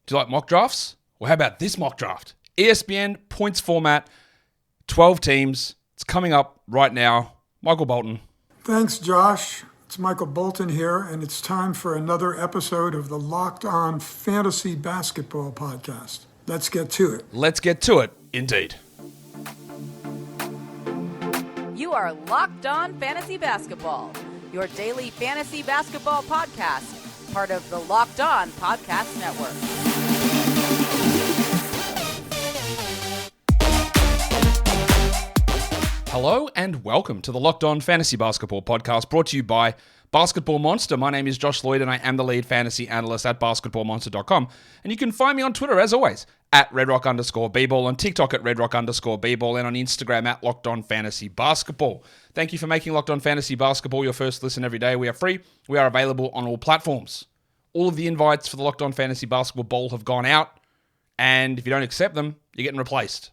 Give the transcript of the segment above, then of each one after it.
Do you like mock drafts? Well, how about this mock draft? ESPN Points Format, 12 teams. It's coming up right now. Michael Bolton. Thanks, Josh. It's Michael Bolton here, and it's time for another episode of the Locked On Fantasy Basketball Podcast. Let's get to it. Let's get to it, indeed. You are Locked On Fantasy Basketball, your daily fantasy basketball podcast, part of the Locked On Podcast Network. Hello and welcome to the Locked On Fantasy Basketball Podcast, brought to you by Basketball Monster. My name is Josh Lloyd and I am the lead fantasy analyst at basketballmonster.com. And you can find me on Twitter, as always, at redrock_bball, on TikTok at redrock_bball, and on Instagram at Locked On Fantasy Basketball. Thank you for making Locked On Fantasy Basketball your first listen every day. We are free. We are available on all platforms. All of the invites for the Locked On Fantasy Basketball Bowl have gone out, and if you don't accept them, you're getting replaced.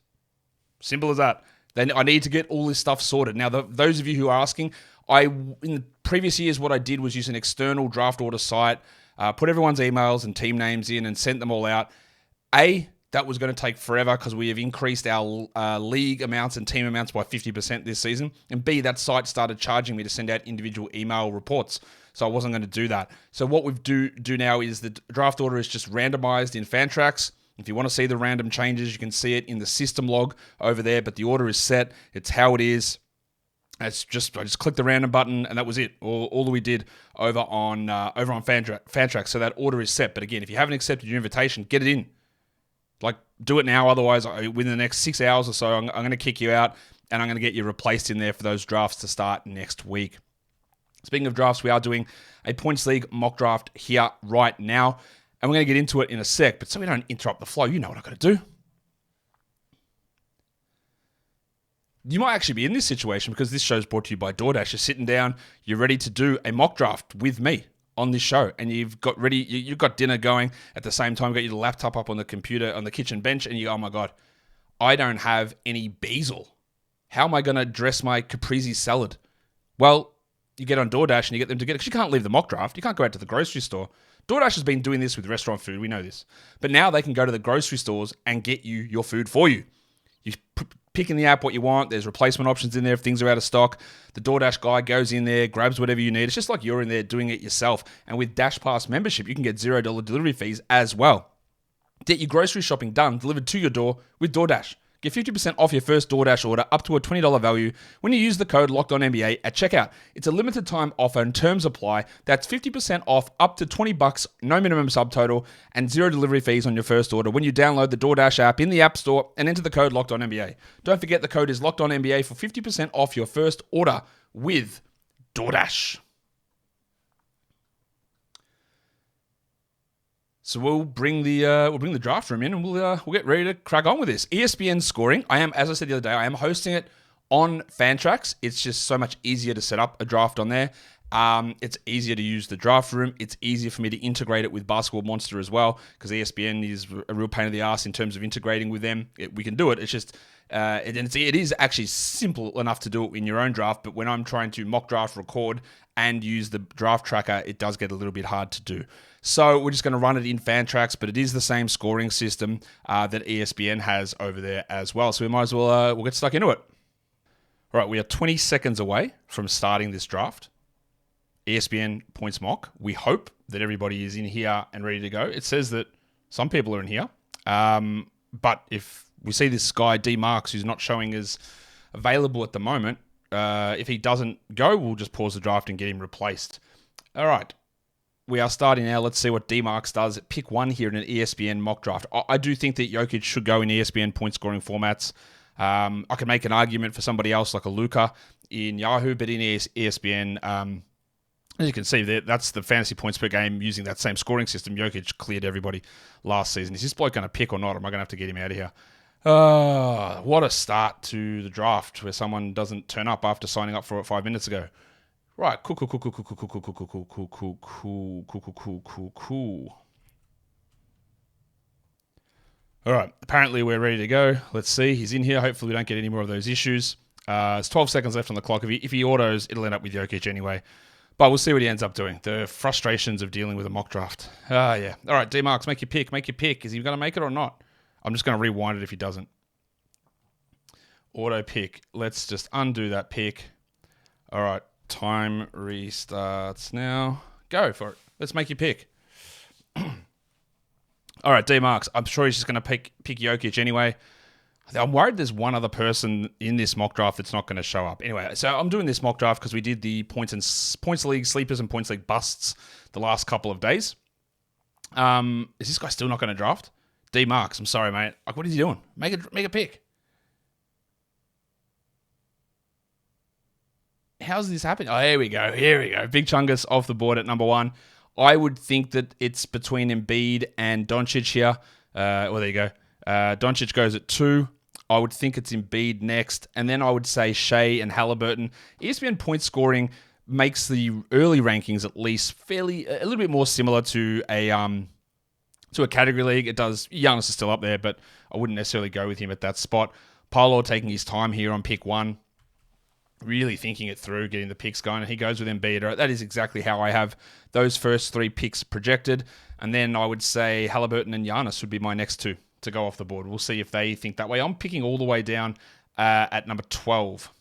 Simple as that. Then I need to get all this stuff sorted. Now, those of you who are asking, in the previous years, what I did was use an external draft order site, put everyone's emails and team names in and sent them all out. That was going to take forever because we have increased our league amounts and team amounts by 50% this season. And B, that site started charging me to send out individual email reports. So I wasn't going to do that. So what we do now is the draft order is just randomized in Fantrax. If you want to see the random changes, you can see it in the system log over there, but the order is set. It's how it is. I just clicked the random button, and that was it. All that we did over on Fantrax. So that order is set. But again, if you haven't accepted your invitation, get it in. Do it now. Otherwise, within the next 6 hours or so, I'm going to kick you out, and I'm going to get you replaced in there for those drafts to start next week. Speaking of drafts, we are doing a Points League mock draft here right now. And we're going to get into it in a sec, but so we don't interrupt the flow, you know what I've got to do. You might actually be in this situation because this show is brought to you by DoorDash. You're sitting down, you're ready to do a mock draft with me on this show, and you've got dinner going at the same time, you've got your laptop up on the computer, on the kitchen bench, and you go, oh my God, I don't have any basil. How am I going to dress my caprese salad? Well, you get on DoorDash and you get them to get it, because you can't leave the mock draft. You can't go out to the grocery store. DoorDash has been doing this with restaurant food, we know this. But now they can go to the grocery stores and get you your food for you. You pick in the app what you want. There's replacement options in there if things are out of stock. The DoorDash guy goes in there, grabs whatever you need. It's just like you're in there doing it yourself. And with Dash Pass membership, you can get $0 delivery fees as well. Get your grocery shopping done, delivered to your door with DoorDash. Get 50% off your first DoorDash order up to a $20 value when you use the code LOCKEDONNBA at checkout. It's a limited time offer and terms apply. That's 50% off up to $20, no minimum subtotal, and $0 delivery fees on your first order when you download the DoorDash app in the App Store and enter the code LOCKEDONNBA. Don't forget the code is LOCKEDONNBA for 50% off your first order with DoorDash. So we'll bring the draft room in, and we'll get ready to crack on with this. ESPN scoring. As I said the other day, I am hosting it on Fantrax. It's just so much easier to set up a draft on there. It's easier to use the draft room. It's easier for me to integrate it with Basketball Monster as well, because ESPN is a real pain in the ass in terms of integrating with them. We can do it. It's just it is actually simple enough to do it in your own draft, but when I'm trying to mock draft, record, and use the draft tracker, it does get a little bit hard to do. So we're just going to run it in Fantrax, but it is the same scoring system that ESPN has over there as well. So we might as well we'll get stuck into it. All right, we are 20 seconds away from starting this draft. ESPN Points Mock. We hope that everybody is in here and ready to go. It says that some people are in here, but if we see this guy, D. Marks, who's not showing as available at the moment, if he doesn't go, we'll just pause the draft and get him replaced. All right. We are starting now. Let's see what D-Marks does. Pick one here in an ESPN mock draft. I do think that Jokic should go in ESPN point scoring formats. I can make an argument for somebody else like a Luka in Yahoo, but in ESPN, as you can see, that's the fantasy points per game using that same scoring system. Jokic cleared everybody last season. Is this bloke going to pick or not? Or am I going to have to get him out of here? What a start to the draft where someone doesn't turn up after signing up for it 5 minutes ago. Right, cool. All right, apparently we're ready to go. Let's see, he's in here. Hopefully we don't get any more of those issues. There's 12 seconds left on the clock. If he autos, it'll end up with Jokic anyway. But we'll see what he ends up doing. The frustrations of dealing with a mock draft. Yeah. All right, D-Marks, make your pick. Make your pick. Is he going to make it or not? I'm just going to rewind it if he doesn't. Auto pick. Let's just undo that pick. All right, time restarts now. Go for it. Let's make your pick. All right, D-Marks. I'm sure he's just going to pick Jokic anyway. I'm worried there's one other person in this mock draft that's not going to show up. Anyway, so I'm doing this mock draft because we did the points league sleepers and points league busts the last couple of days. Is this guy still not going to draft? D-Marks, I'm sorry, mate. Like, what is he doing? Make a pick. How's this happening? Oh, here we go. Big Chungus off the board at number 1. I would think that it's between Embiid and Doncic here. Well, there you go. Doncic goes at 2. I would think it's Embiid next. And then I would say Shea and Halliburton. ESPN point scoring makes the early rankings at least a little bit more similar to a category league. It does. Giannis is still up there, but I wouldn't necessarily go with him at that spot. Paolo taking his time here on pick 1. Really thinking it through, getting the picks going. And he goes with Embiid. That is exactly how I have those first 3 picks projected. And then I would say Halliburton and Giannis would be my next 2 to go off the board. We'll see if they think that way. I'm picking all the way down at number 12,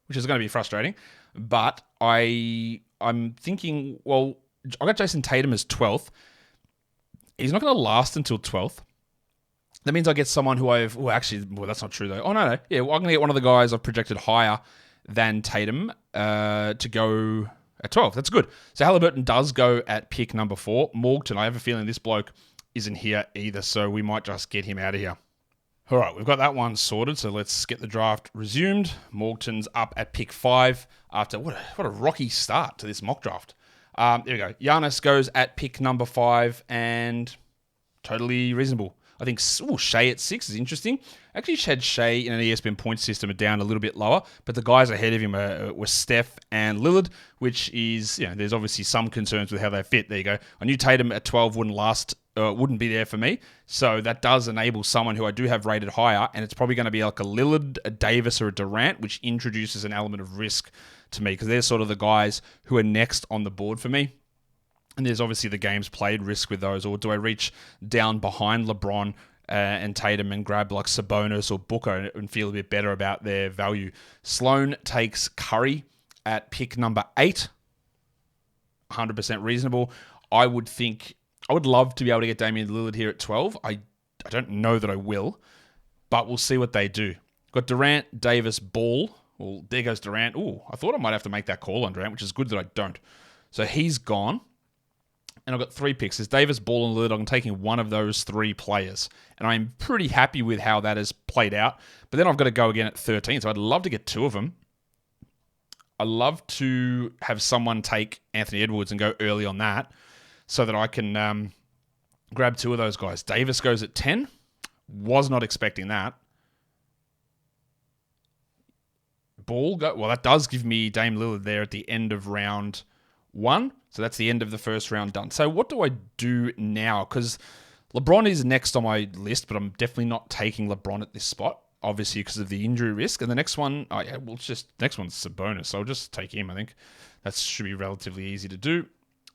which is going to be frustrating. But I'm thinking, well, I got Jason Tatum as 12th. He's not going to last until 12th. That means I get someone who that's not true though. Oh, no. Yeah, well, I'm going to get one of the guys I've projected higher than Tatum to go at 12. That's good. So Halliburton does go at pick number 4. Morgton, I have a feeling this bloke isn't here either, so we might just get him out of here. All right, we've got that one sorted, so let's get the draft resumed. Morgton's up at pick 5 after what a rocky start to this mock draft. There we go. Giannis goes at pick number 5 and totally reasonable. I think Shea at 6 is interesting. Actually, had Shea in an ESPN point system down a little bit lower, but the guys ahead of him were Steph and Lillard, which is, there's obviously some concerns with how they fit. There you go. I knew Tatum at 12 wouldn't be there for me, so that does enable someone who I do have rated higher, and it's probably going to be like a Lillard, a Davis, or a Durant, which introduces an element of risk to me, because they're sort of the guys who are next on the board for me. And there's obviously the games played risk with those. Or do I reach down behind LeBron and Tatum and grab like Sabonis or Booker and feel a bit better about their value? Sloan takes Curry at pick number 8. 100% reasonable. I would love to be able to get Damian Lillard here at 12. I don't know that I will, but we'll see what they do. Got Durant, Davis, Ball. Well, there goes Durant. Ooh, I thought I might have to make that call on Durant, which is good that I don't. So he's gone. And I've got 3 picks. There's Davis, Ball, and Lillard. I'm taking one of those 3 players. And I'm pretty happy with how that has played out. But then I've got to go again at 13. So I'd love to get 2 of them. I'd love to have someone take Anthony Edwards and go early on that so that I can grab 2 of those guys. Davis goes at 10. Was not expecting that. Ball, well, that does give me Dame Lillard there at the end of round 1. So that's the end of the first round done. So what do I do now? Because LeBron is next on my list, but I'm definitely not taking LeBron at this spot, obviously because of the injury risk. And the next one, next one's Sabonis. So I'll just take him, I think. That should be relatively easy to do.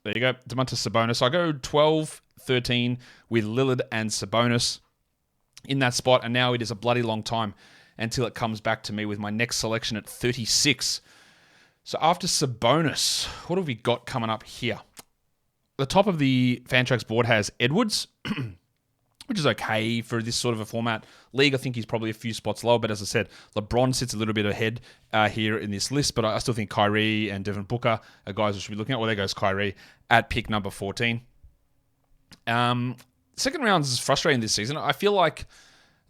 There you go, Domantas Sabonis. So I go 12, 13 with Lillard and Sabonis in that spot. And now it is a bloody long time until it comes back to me with my next selection at 36. So after Sabonis, what have we got coming up here? The top of the Fantrax board has Edwards, which is okay for this sort of a format. League, I think he's probably a few spots lower, but as I said, LeBron sits a little bit ahead here in this list, but I still think Kyrie and Devin Booker are guys we should be looking at. Well, there goes Kyrie at pick number 14. Second round is frustrating this season. I feel like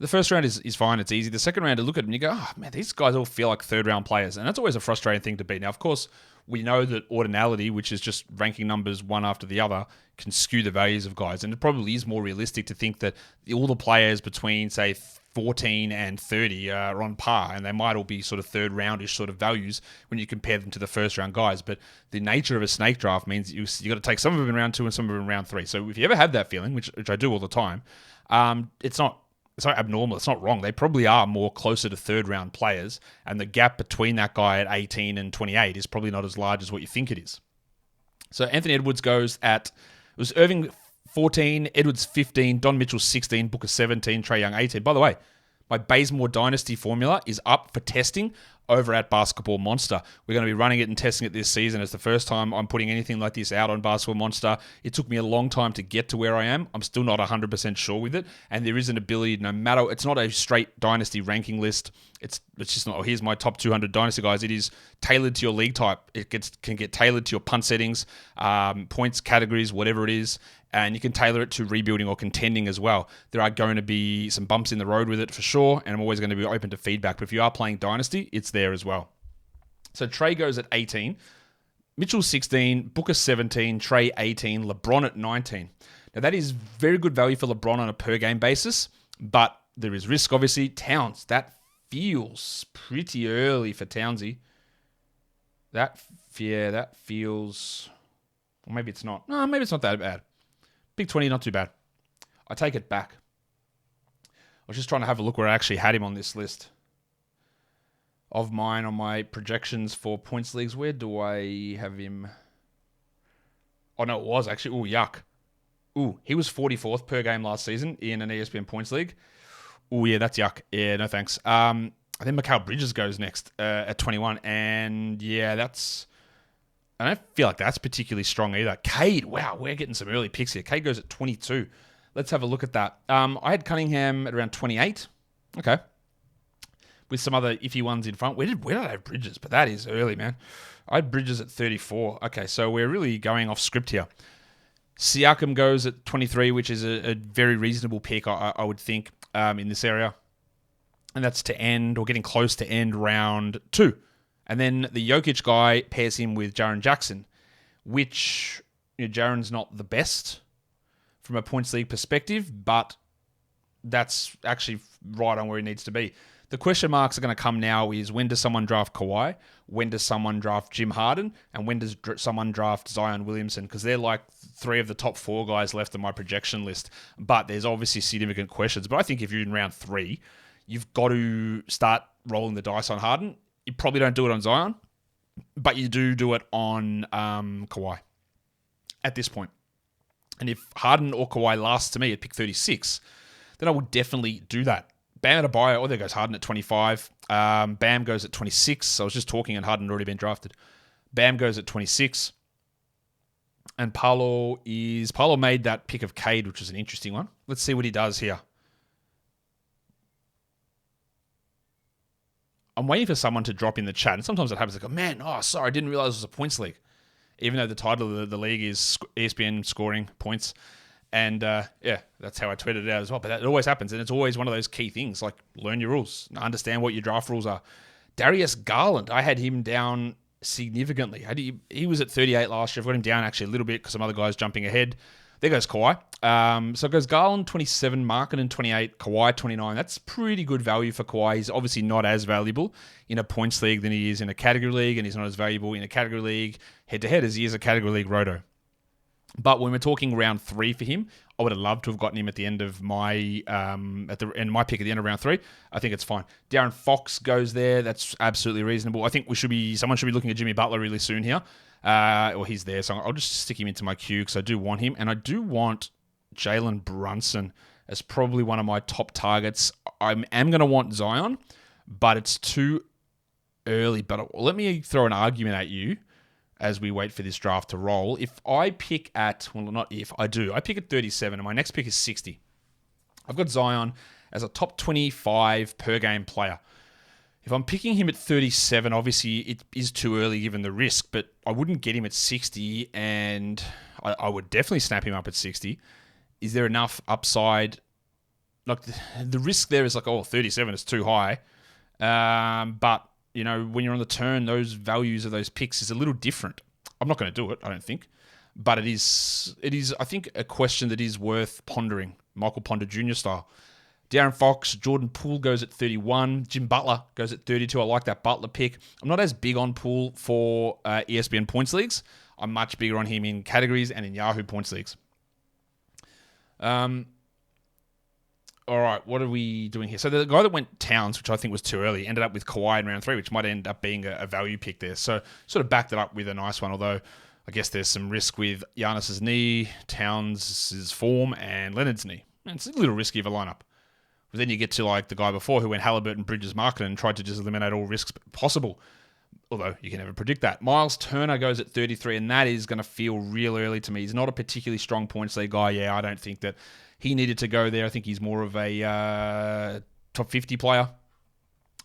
the first round is fine, it's easy. The second round, you look at them and you go, oh man, these guys all feel like third round players. And that's always a frustrating thing to be. Now, of course, we know that ordinality, which is just ranking numbers one after the other, can skew the values of guys. And it probably is more realistic to think that all the players between, say, 14 and 30 are on par, and they might all be sort of third roundish sort of values when you compare them to the first round guys. But the nature of a snake draft means you got to take some of them in round 2 and some of them in round 3. So if you ever have that feeling, which I do all the time, it's not it's not abnormal. It's not wrong. They probably are more closer to third-round players, and the gap between that guy at 18 and 28 is probably not as large as what you think it is. So Anthony Edwards goes at, it was Irving 14, Edwards 15, Don Mitchell 16, Booker 17, Trae Young 18. By the way, my Bazemore Dynasty formula is up for testing over at Basketball Monster. We're going to be running it and testing it this season. It's the first time I'm putting anything like this out on Basketball Monster. It took me a long time to get to where I am. I'm still not 100% sure with it. And there is an ability, no matter, it's not a straight Dynasty ranking list. It's just not, oh, here's my top 200 Dynasty guys. It is tailored to your league type. It can get tailored to your punt settings, points, categories, whatever it is. And you can tailor it to rebuilding or contending as well. There are going to be some bumps in the road with it for sure, and I'm always going to be open to feedback. But if you are playing Dynasty, it's there as well. So Trae goes at 18, Mitchell 16, Booker 17, Trae 18, LeBron at 19. Now that is very good value for LeBron on a per game basis, but there is risk obviously. Towns, that feels pretty early for Townsy. That feels, or maybe it's not. No, maybe it's not that bad. Big 20, not too bad. I take it back. I was just trying to have a look where I actually had him on this list of mine on my projections for points leagues. Where do I have him? Oh, no, it was actually. Oh, yuck. Ooh, he was 44th per game last season in an ESPN Points League. Oh, yeah, that's yuck. Yeah, no thanks. I think Mikal Bridges goes next at 21. And yeah, I don't feel like that's particularly strong either. Cade, wow, we're getting some early picks here. Cade goes at 22. Let's have a look at that. I had Cunningham at around 28. Okay. With some other iffy ones in front. Where did I have Bridges? But that is early, man. I had Bridges at 34. Okay, so we're really going off script here. Siakam goes at 23, which is a very reasonable pick, I would think, in this area. And that's to end, or getting close to end, round 2. And then the Jokic guy pairs him with Jaren Jackson, which, Jaren's not the best from a points league perspective, but that's actually right on where he needs to be. The question marks are going to come now is, when does someone draft Kawhi? When does someone draft Jim Harden? And when does someone draft Zion Williamson? Because they're like 3 of the top 4 guys left on my projection list. But there's obviously significant questions. But I think if you're in round 3, you've got to start rolling the dice on Harden. You probably don't do it on Zion, but you do it on Kawhi at this point. And if Harden or Kawhi lasts to me at pick 36, then I would definitely do that. Bam Adebayo, there goes Harden at 25. Bam goes at 26. I was just talking and Harden had already been drafted. Bam goes at 26. And Paolo made that pick of Cade, which is an interesting one. Let's see what he does here. I'm waiting for someone to drop in the chat. And sometimes it happens. I go, man, sorry, I didn't realize it was a points league. Even though the title of the league is ESPN scoring points. And that's how I tweeted it out as well. But that always happens. And it's always one of those key things, like learn your rules, understand what your draft rules are. Darius Garland, I had him down significantly. He was at 38 last year. I've got him down actually a little bit because some other guys jumping ahead. There goes Kawhi. So it goes Garland 27, Markkanen 28, Kawhi 29. That's pretty good value for Kawhi. He's obviously not as valuable in a points league than he is in a category league, and he's not as valuable in a category league head-to-head as he is a category league roto. But when we're talking round 3 for him, I would have loved to have gotten him at the end of my my pick at the end of round 3. I think it's fine. Darren Fox goes there. That's absolutely reasonable. I think someone should be looking at Jimmy Butler really soon here. He's there, so I'll just stick him into my queue because I do want him, and I do want Jalen Brunson as probably one of my top targets. I am going to want Zion, but it's too early. But let me throw an argument at you as we wait for this draft to roll. If I pick at, I pick at 37 and my next pick is 60. I've got Zion as a top 25 per game player. If I'm picking him at 37, obviously it is too early given the risk, but I wouldn't get him at 60 and I would definitely snap him up at 60. Is there enough upside? Like the risk there is like, 37 is too high. But when you're on the turn, those values of those picks is a little different. I'm not going to do it, I don't think. But it is, I think, a question that is worth pondering. Michael Ponder Jr. style. Darren Fox, Jordan Poole goes at 31. Jim Butler goes at 32. I like that Butler pick. I'm not as big on Poole for ESPN points leagues. I'm much bigger on him in categories and in Yahoo points leagues. all right, what are we doing here? So the guy that went Towns, which I think was too early, ended up with Kawhi in round 3, which might end up being a value pick there. So sort of backed it up with a nice one, although I guess there's some risk with Giannis's knee, Towns' form, and Leonard's knee. And it's a little risky of a lineup. But then you get to like the guy before who went Halliburton, Bridges, Marketing and tried to just eliminate all risks possible. Although you can never predict that. Miles Turner goes at 33, and that is going to feel real early to me. He's not a particularly strong points league guy. Yeah, I don't think that he needed to go there. I think he's more of a top 50 player.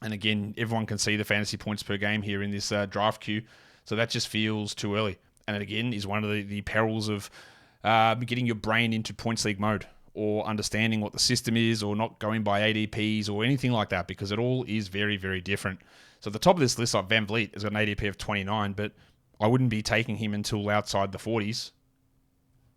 And again, everyone can see the fantasy points per game here in this draft queue. So that just feels too early. And it again is one of the perils of getting your brain into points league mode or understanding what the system is or not going by ADPs or anything like that, because it all is very, very different. So at the top of this list, like Van Vliet has got an ADP of 29, but I wouldn't be taking him until outside the 40s.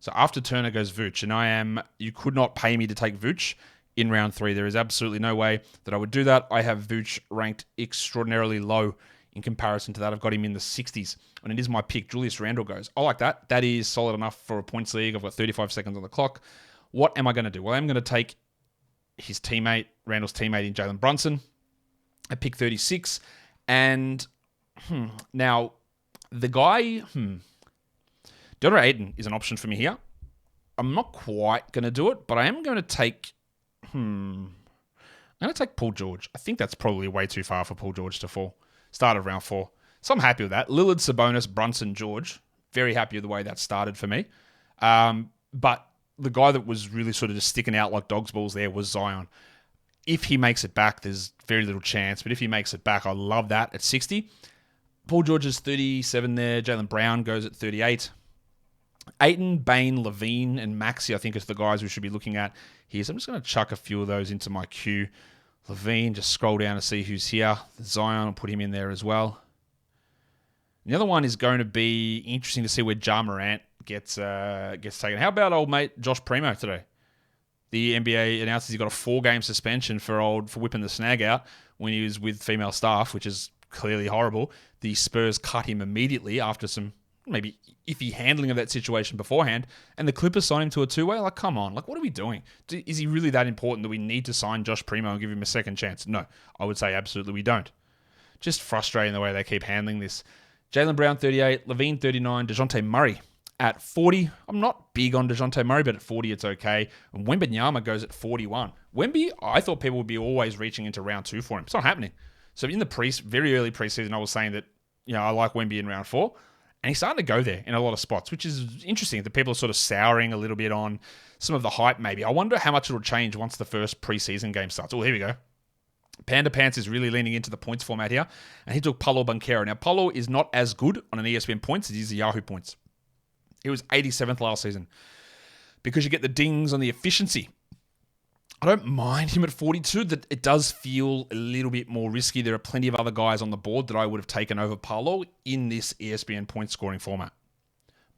So after Turner goes Vooch, and you could not pay me to take Vooch in round 3. There is absolutely no way that I would do that. I have Vooch ranked extraordinarily low in comparison to that. I've got him in the 60s, and it is my pick. Julius Randle goes. I like that. That is solid enough for a points league. I've got 35 seconds on the clock. What am I going to do? Well, I'm going to take his teammate, Randall's teammate in Jalen Brunson at pick 36. And now the guy, DeAndre Ayton is an option for me here. I'm not quite going to do it, but I am going to take, I'm going to take Paul George. I think that's probably way too far for Paul George to fall. Start of round 4. So I'm happy with that. Lillard, Sabonis, Brunson, George. Very happy with the way that started for me. But the guy that was really sort of just sticking out like dog's balls there was Zion. If he makes it back, there's very little chance. But if he makes it back, I love that at 60. Paul George is 37 there. Jaylen Brown goes at 38. Ayton, Bane, Levine, and Maxey, I think, is the guys we should be looking at here. So I'm just going to chuck a few of those into my queue. Levine, just scroll down to see who's here. Zion, I'll put him in there as well. The other one is going to be interesting to see where Ja Morant gets taken. How about old mate Josh Primo today? The NBA announces he's got a 4-game suspension for whipping the snag out when he was with female staff, which is clearly horrible. The Spurs cut him immediately after some maybe iffy handling of that situation beforehand, and the Clippers signed him to a 2-way. Like, come on, like, what are we doing? Is he really that important that we need to sign Josh Primo and give him a second chance? No, I would say absolutely we don't. Just frustrating the way they keep handling this. Jaylen Brown, 38, Levine, 39, DeJounte Murray at 40. I'm not big on DeJounte Murray, but at 40, it's okay. And Wembanyama goes at 41. Wemby, I thought people would be always reaching into round 2 for him. It's not happening. So in the very early preseason, I was saying that, I like Wemby in round 4. And he's starting to go there in a lot of spots, which is interesting that people are sort of souring a little bit on some of the hype maybe. I wonder how much it'll change once the first preseason game starts. Oh, here we go. Panda Pants is really leaning into the points format here, and he took Paulo Banchero. Now, Paulo is not as good on an ESPN points as he is a Yahoo points. He was 87th last season because you get the dings on the efficiency. I don't mind him at 42. That it does feel a little bit more risky. There are plenty of other guys on the board that I would have taken over Paulo in this ESPN point scoring format.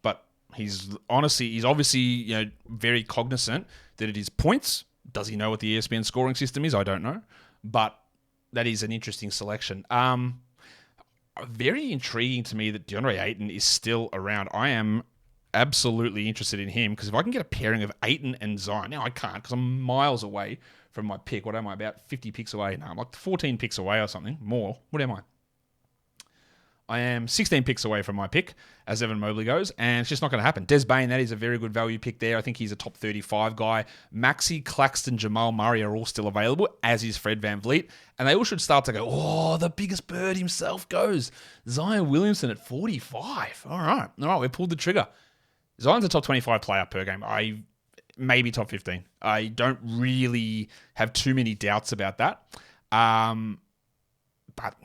But he's obviously very cognizant that it is points. Does he know what the ESPN scoring system is? I don't know. But that is an interesting selection. Very intriguing to me that DeAndre Ayton is still around. I am absolutely interested in him because if I can get a pairing of Ayton and Zion, now I can't because I'm miles away from my pick. What am I, about 50 picks away? No, I'm like 14 picks away or something. More. What am I? I am 16 picks away from my pick as Evan Mobley goes, and it's just not going to happen. Des Bane, that is a very good value pick there. I think he's a top 35 guy. Maxey, Claxton, Jamal Murray are all still available, as is Fred VanVleet, and they all should start to go, the biggest bird himself goes. Zion Williamson at 45. All right, we pulled the trigger. Zion's a top 25 player per game. Maybe top 15. I don't really have too many doubts about that. But,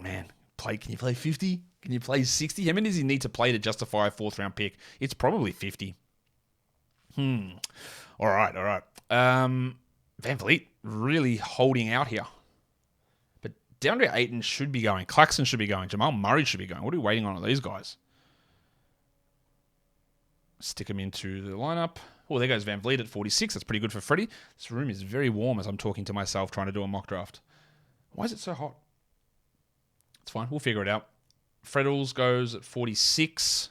man, can you play 50? Can you play 60? How many does he need to play to justify a 4th round pick? It's probably 50. All right. VanVleet really holding out here. But DeAndre Ayton should be going. Claxton should be going. Jamal Murray should be going. What are we waiting on these guys? Stick him into the lineup. Oh, there goes VanVleet at 46. That's pretty good for Freddie. This room is very warm as I'm talking to myself trying to do a mock draft. Why is it so hot? It's fine. We'll figure it out. Freddles goes at 46.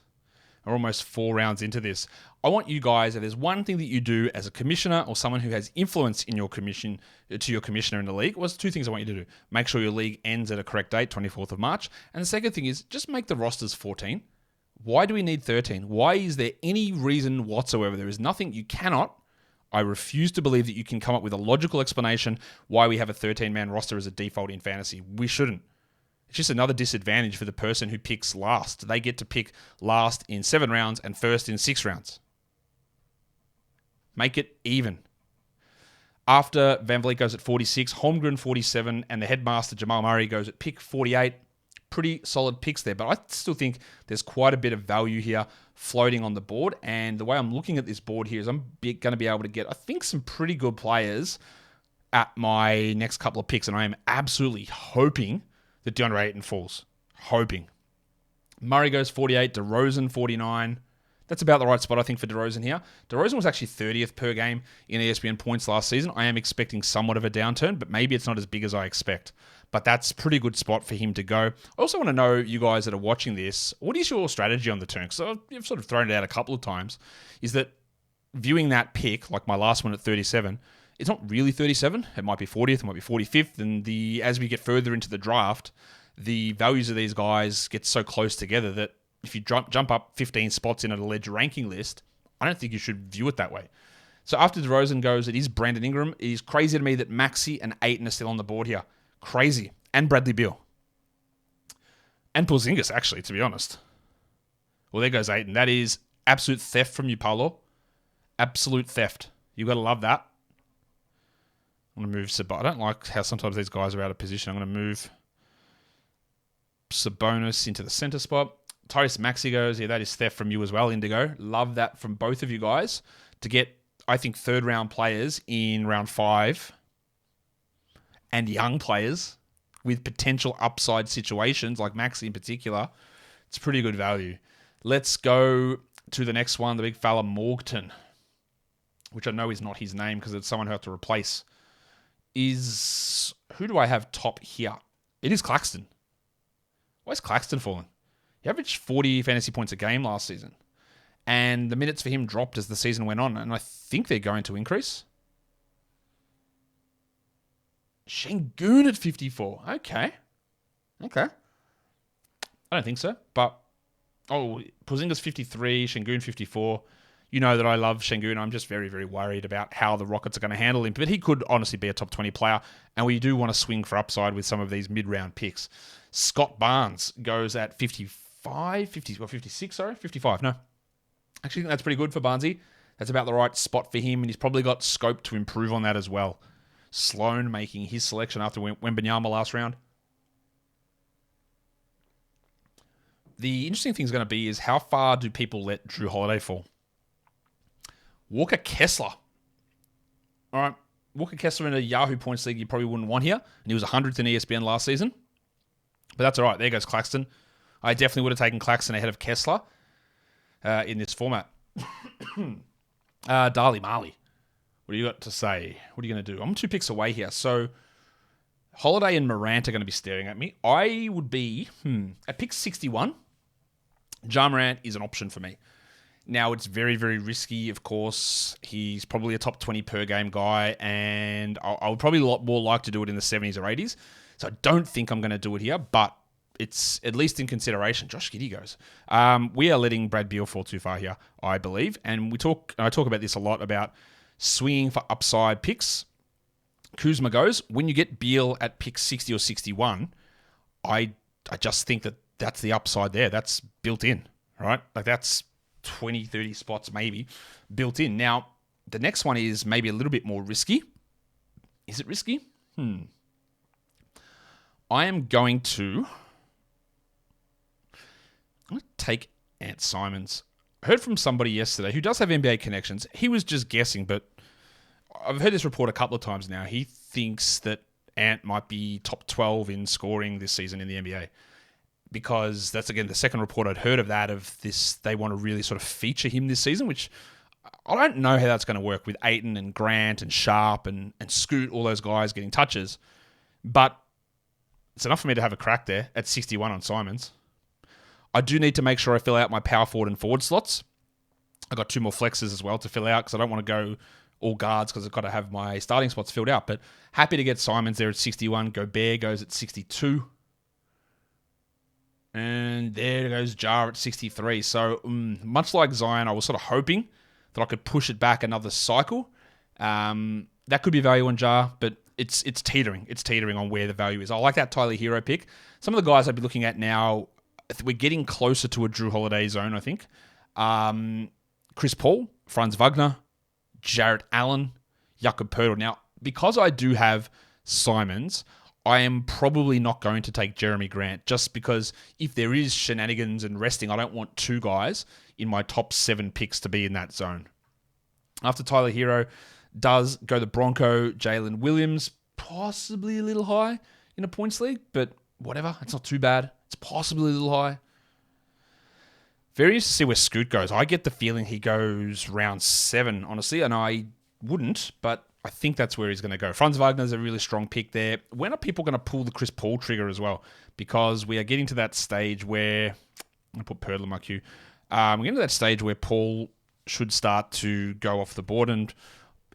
We're almost 4 rounds into this. I want you guys, if there's one thing that you do as a commissioner or someone who has influence in your commission to your commissioner in the league, well, there's two things I want you to do. Make sure your league ends at a correct date, 24th of March. And the second thing is just make the rosters 14. Why do we need 13? Why is there any reason whatsoever? There is nothing you cannot. I refuse to believe that you can come up with a logical explanation why we have a 13-man roster as a default in fantasy. We shouldn't. It's just another disadvantage for the person who picks last. They get to pick last in 7 rounds and first in 6 rounds. Make it even. After Van Vliet goes at 46, Holmgren 47, and the headmaster Jamal Murray goes at pick 48. Pretty solid picks there, but I still think there's quite a bit of value here floating on the board. And the way I'm looking at this board here is I'm going to be able to get, I think, some pretty good players at my next couple of picks. And I am absolutely hoping that DeAndre Ayton falls. Hoping. Murray goes 48, DeRozan 49. That's about the right spot, I think, for DeRozan here. DeRozan was actually 30th per game in ESPN points last season. I am expecting somewhat of a downturn, but maybe it's not as big as I expect. But that's a pretty good spot for him to go. I also want to know, you guys that are watching this, what is your strategy on the turn? Because I've sort of thrown it out a couple of times. Is that viewing that pick, like my last one at 37, it's not really 37. It might be 40th, it might be 45th. And as we get further into the draft, the values of these guys get so close together that if you jump up 15 spots in an alleged ranking list, I don't think you should view it that way. So after DeRozan goes, it is Brandon Ingram. It is crazy to me that Maxey and Ayton are still on the board here. Crazy. And Bradley Beal. And Porzingis, actually, to be honest. Well, there goes Ayton. That is absolute theft from you, Paolo. Absolute theft. You've got to love that. I'm going to move Sabonis. I don't like how sometimes these guys are out of position. I'm going to move Sabonis into the center spot. Tyrese Maxey goes, yeah, that is theft from you as well, Indigo. Love that from both of you guys to get, I think, third-round players in round 5 and young players with potential upside situations, like Maxey in particular. It's pretty good value. Let's go to the next one, the big fella Morgton, which I know is not his name because it's someone who I have to replace. Who do I have top here? It is Claxton. Why is Claxton falling? He averaged 40 fantasy points a game last season. And the minutes for him dropped as the season went on. And I think they're going to increase. Şengün at 54. Okay. I don't think so. But, Porzingis 53, Şengün 54. You know that I love Şengün. I'm just very, very worried about how the Rockets are going to handle him. But he could honestly be a top 20 player. And we do want to swing for upside with some of these mid-round picks. Scott Barnes goes at 55. 55, no. Actually, I think that's pretty good for Barnesy. That's about the right spot for him, and he's probably got scope to improve on that as well. Sloan making his selection after Wembanyama last round. The interesting thing is going to be is how far do people let Drew Holiday fall? Walker Kessler. All right, Walker Kessler in a Yahoo Points League you probably wouldn't want here, and he was 100th in ESPN last season. But that's all right. There goes Claxton. I definitely would have taken Claxton ahead of Kessler in this format. Darley Marley. What do you got to say? What are you going to do? I'm 2 picks away here. So Holiday and Morant are going to be staring at me. I would be, at pick 61, Ja Morant is an option for me. Now, it's very, very risky, of course. He's probably a top 20 per game guy, and I would probably a lot more like to do it in the 70s or 80s. So I don't think I'm going to do it here, but it's at least in consideration. Josh Giddey goes. We are letting Brad Beal fall too far here, I believe. And I talk about this a lot about swinging for upside picks. Kuzma goes. When you get Beal at pick 60 or 61, I just think that's the upside there. That's built in, right? Like that's 20, 30 spots maybe built in. Now, the next one is maybe a little bit more risky. Is it risky? I am going to take Ant Simons. I heard from somebody yesterday who does have NBA connections. He was just guessing, but I've heard this report a couple of times now. He thinks that Ant might be top 12 in scoring this season in the NBA. Because that's, again, the second report I'd heard of that, of this, they want to really sort of feature him this season, which I don't know how that's going to work with Ayton and Grant and Sharp and Scoot, all those guys getting touches. But it's enough for me to have a crack there at 61 on Simons. I do need to make sure I fill out my power forward and forward slots. I got 2 more flexes as well to fill out because I don't want to go all guards because I've got to have my starting spots filled out. But happy to get Simons there at 61. Gobert goes at 62. And there goes Jar at 63. So much like Zion, I was sort of hoping that I could push it back another cycle. That could be value on Jar, but it's teetering. It's teetering on where the value is. I like that Tyler Hero pick. Some of the guys I'd be looking at now, we're getting closer to a Drew Holiday zone, I think. Chris Paul, Franz Wagner, Jarrett Allen, Jakob Poeltl. Now, because I do have Simons, I am probably not going to take Jeremy Grant just because if there is shenanigans and resting, I don't want 2 guys in my top 7 picks to be in that zone. After Tyler Hero does go the Bronco, Jalen Williams, possibly a little high in a points league, but whatever. It's not too bad. It's possibly a little high. Very interested to see where Scoot goes. I get the feeling he goes round 7, honestly, and I wouldn't, but I think that's where he's going to go. Franz Wagner's a really strong pick there. When are people going to pull the Chris Paul trigger as well? Because we are getting to that stage where... I'm going to put Poeltl in my queue. We're getting to that stage where Paul should start to go off the board, and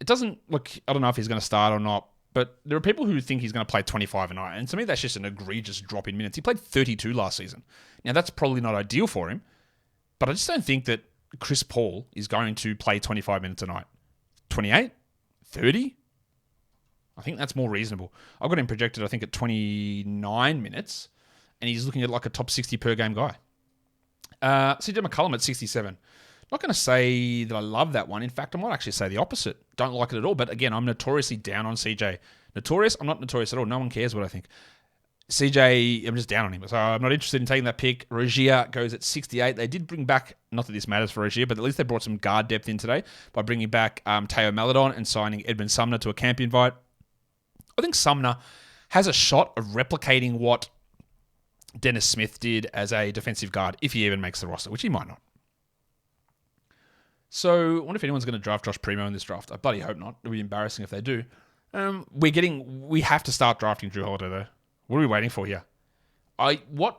it doesn't look... I don't know if he's going to start or not, but there are people who think he's going to play 25 a night, and to me that's just an egregious drop in minutes. He played 32 last season. Now, that's probably not ideal for him, but I just don't think that Chris Paul is going to play 25 minutes a night. 28? 30? I think that's more reasonable. I've got him projected, I think, at 29 minutes, and he's looking at like a top 60 per game guy. CJ McCollum at 67. Not going to say that I love that one. In fact, I might actually say the opposite. Don't like it at all, but again, I'm notoriously down on CJ. Notorious? I'm not notorious at all. No one cares what I think. CJ, I'm just down on him, so I'm not interested in taking that pick. Rozier goes at 68. They did bring back, not that this matters for Rozier, but at least they brought some guard depth in today by bringing back Teo Maledon and signing Edmund Sumner to a camp invite. I think Sumner has a shot of replicating what Dennis Smith did as a defensive guard, if he even makes the roster, which he might not. So I wonder if anyone's going to draft Josh Primo in this draft. I bloody hope not. It'll be embarrassing if they do. We have to start drafting Drew Holiday, though. What are we waiting for here? What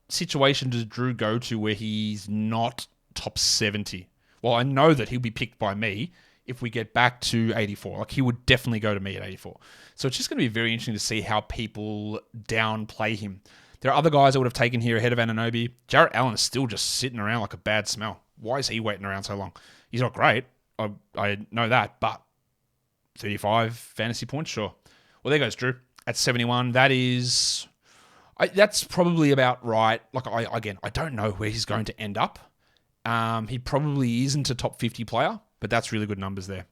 situation does Drew go to where he's not top 70? Well, I know that he'll be picked by me if we get back to 84. Like, he would definitely go to me at 84. So it's just going to be very interesting to see how people downplay him. There are other guys I would have taken here ahead of Anunoby. Jarrett Allen is still just sitting around like a bad smell. Why is he waiting around so long? He's not great. I know that, but 35 fantasy points, sure. Well, there goes Drew at 71. That's probably about right. Like, I don't know where he's going to end up. He probably isn't a top 50 player, but that's really good numbers there.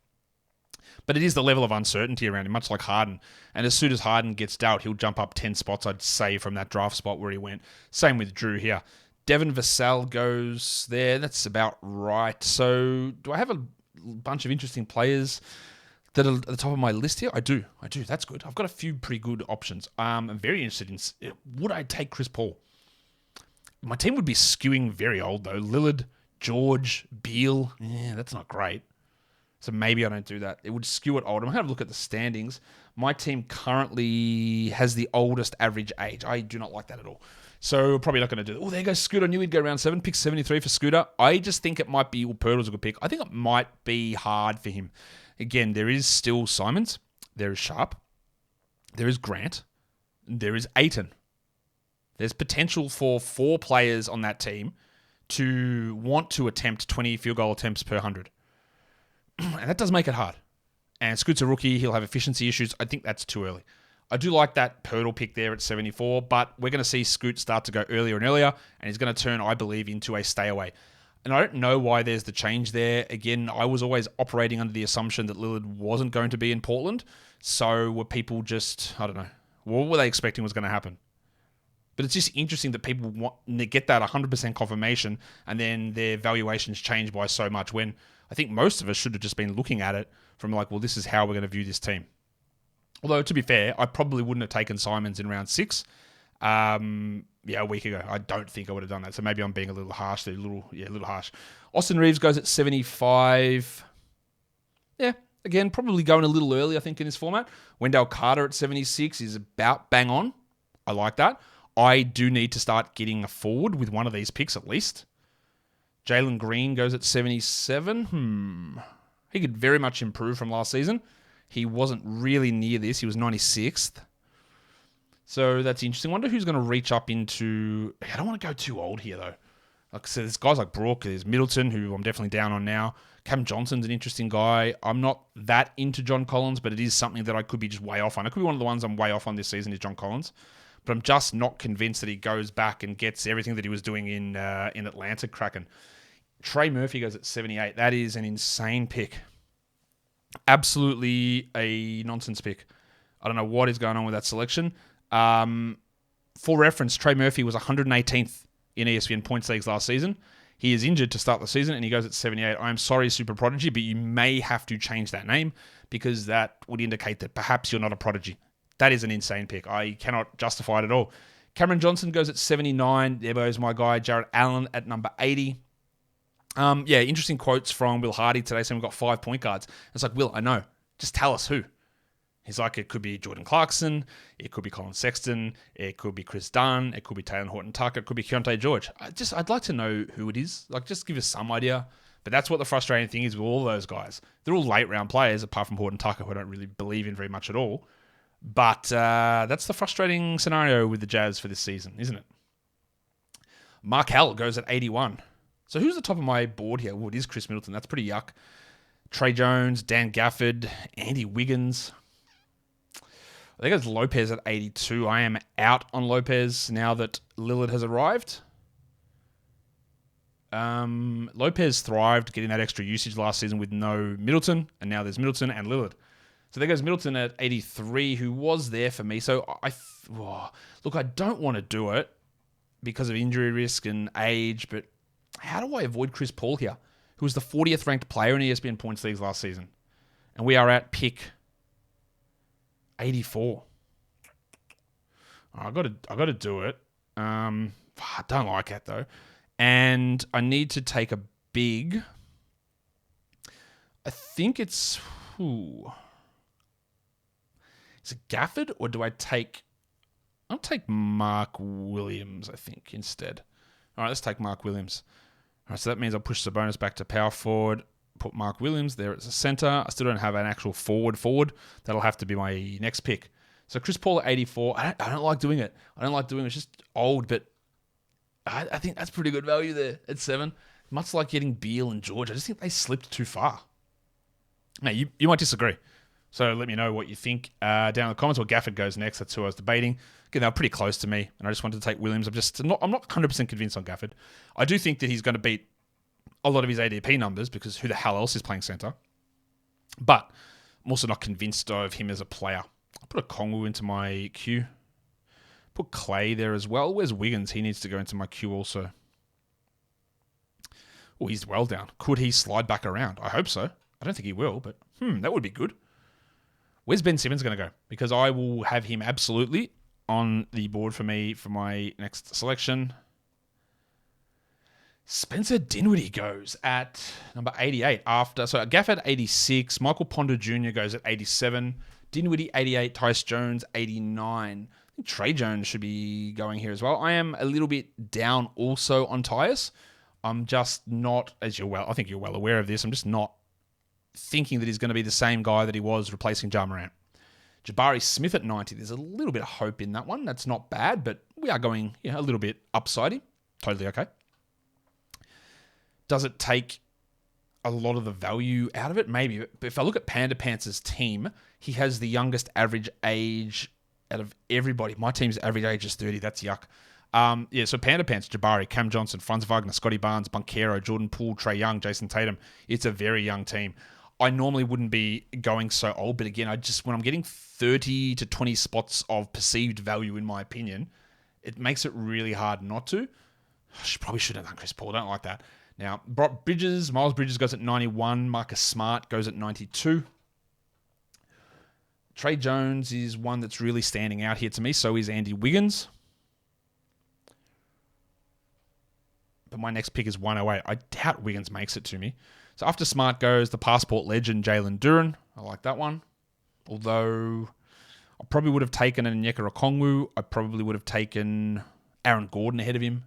But it is the level of uncertainty around him, much like Harden. And as soon as Harden gets dealt, he'll jump up 10 spots, I'd say, from that draft spot where he went. Same with Drew here. Devin Vassell goes there. That's about right. So do I have a bunch of interesting players that are at the top of my list here? I do. That's good. I've got a few pretty good options. I'm very interested in, would I take Chris Paul? My team would be skewing very old, though. Lillard, George, Beal. Yeah, that's not great. So maybe I don't do that. It would skew it old. I'm going to have a look at the standings. My team currently has the oldest average age. I do not like that at all. So probably not going to do that. Oh, there goes Scooter. I knew he'd go round 7. Pick 73 for Scooter. I just think it might be, Poeltl's a good pick. I think it might be hard for him. Again, there is still Simons. There is Sharp. There is Grant. There is Ayton. There's potential for 4 players on that team to want to attempt 20 field goal attempts per 100. And that does make it hard. And Scoot's a rookie. He'll have efficiency issues. I think that's too early. I do like that Poeltl pick there at 74, but we're going to see Scoot start to go earlier and earlier, and he's going to turn, I believe, into a stay away. And I don't know why there's the change there. Again, I was always operating under the assumption that Lillard wasn't going to be in Portland. So were people just, I don't know, what were they expecting was going to happen? But it's just interesting that people get that 100% confirmation, and then their valuations change by so much, when I think most of us should have just been looking at it from like, well, this is how we're going to view this team. Although, to be fair, I probably wouldn't have taken Simons in round 6 a week ago. I don't think I would have done that. So maybe I'm being a little harsh there. A little harsh. Austin Reeves goes at 75. Yeah, again, probably going a little early, I think, in this format. Wendell Carter at 76 is about bang on. I like that. I do need to start getting a forward with one of these picks at least. Jalen Green goes at 77. He could very much improve from last season. He wasn't really near this. He was 96th. So that's interesting. I wonder who's going to reach up into... I don't want to go too old here, though. Like I said, there's guys like Brooke, there's Middleton, who I'm definitely down on now. Cam Johnson's an interesting guy. I'm not that into John Collins, but it is something that I could be just way off on. It could be one of the ones I'm way off on this season is John Collins. But I'm just not convinced that he goes back and gets everything that he was doing in Atlanta cracking. Trey Murphy goes at 78. That is an insane pick. Absolutely a nonsense pick. I don't know what is going on with that selection. For reference, Trey Murphy was 118th in ESPN Points Leagues last season. He is injured to start the season, and he goes at 78. I'm sorry, Super Prodigy, but you may have to change that name because that would indicate that perhaps you're not a prodigy. That is an insane pick. I cannot justify it at all. Cameron Johnson goes at 79. There goes my guy, Jared Allen, at number 80. Interesting quotes from Will Hardy today saying we've got 5 point guards. It's like, Will, I know. Just tell us who. He's like, it could be Jordan Clarkson, it could be Colin Sexton, it could be Chris Dunn, it could be Taylor Horton-Tucker, it could be Keontae George. I'd like to know who it is. Like, just give us some idea. But that's what the frustrating thing is with all those guys. They're all late round players, apart from Horton-Tucker, who I don't really believe in very much at all. But that's the frustrating scenario with the Jazz for this season, isn't it? Mark Hell goes at 81. So who's the top of my board here? Well, it is Chris Middleton. That's pretty yuck. Trey Jones, Dan Gafford, Andy Wiggins. I think it's Lopez at 82. I am out on Lopez now that Lillard has arrived. Lopez thrived getting that extra usage last season with no Middleton, and now there's Middleton and Lillard. So there goes Middleton at 83, who was there for me. So I don't want to do it because of injury risk and age, but how do I avoid Chris Paul here, who was the 40th ranked player in ESPN Points Leagues last season? And we are at pick 84. I got to do it. I don't like it though, and I need to take a big. I think it's. Is it Gafford or do I take? I'll take Mark Williams. I think instead. All right, let's take Mark Williams. All right, so that means I'll push Sabonis back to power forward. Put Mark Williams there as a center. I still don't have an actual forward. That'll have to be my next pick. So Chris Paul at 84. I don't like doing it. It's just old, but I think that's pretty good value there at 7. Much like getting Beal and George. I just think they slipped too far. Now, you might disagree. So let me know what you think down in the comments. Or Gafford goes next. That's who I was debating. Again, they were pretty close to me, and I just wanted to take Williams. I'm not 100% convinced on Gafford. I do think that he's going to beat a lot of his ADP numbers because who the hell else is playing center? But I'm also not convinced of him as a player. I'll put a Kongwu into my queue. Put Clay there as well. Where's Wiggins? He needs to go into my queue also. Oh, he's well down. Could he slide back around? I hope so. I don't think he will, but that would be good. Where's Ben Simmons going to go? Because I will have him absolutely on the board for me for my next selection. Spencer Dinwiddie goes at number 88 so Gafford 86, Michael Porter Jr. goes at 87, Dinwiddie 88, Tyus Jones 89. I think Trey Jones should be going here as well. I am a little bit down also on Tyus. I'm just not, I think you're well aware of this, I'm just not thinking that he's going to be the same guy that he was replacing Ja Morant. Jabari Smith at 90, there's a little bit of hope in that one. That's not bad, but we are going a little bit upside him. Totally okay. Does it take a lot of the value out of it? Maybe. But if I look at Panda Pants' team, he has the youngest average age out of everybody. My team's average age is 30. That's yuck. So Panda Pants, Jabari, Cam Johnson, Franz Wagner, Scotty Barnes, Banchero, Jordan Poole, Trae Young, Jason Tatum. It's a very young team. I normally wouldn't be going so old, but again, when I'm getting 30 to 20 spots of perceived value, in my opinion, it makes it really hard not to. I probably should have done Chris Paul. I don't like that. Now, Miles Bridges goes at 91. Marcus Smart goes at 92. Trey Jones is one that's really standing out here to me. So is Andy Wiggins. But my next pick is 108. I doubt Wiggins makes it to me. So after Smart goes the passport legend, Jalen Duren. I like that one. Although I probably would have taken Onyeka Okongwu. I probably would have taken Aaron Gordon ahead of him.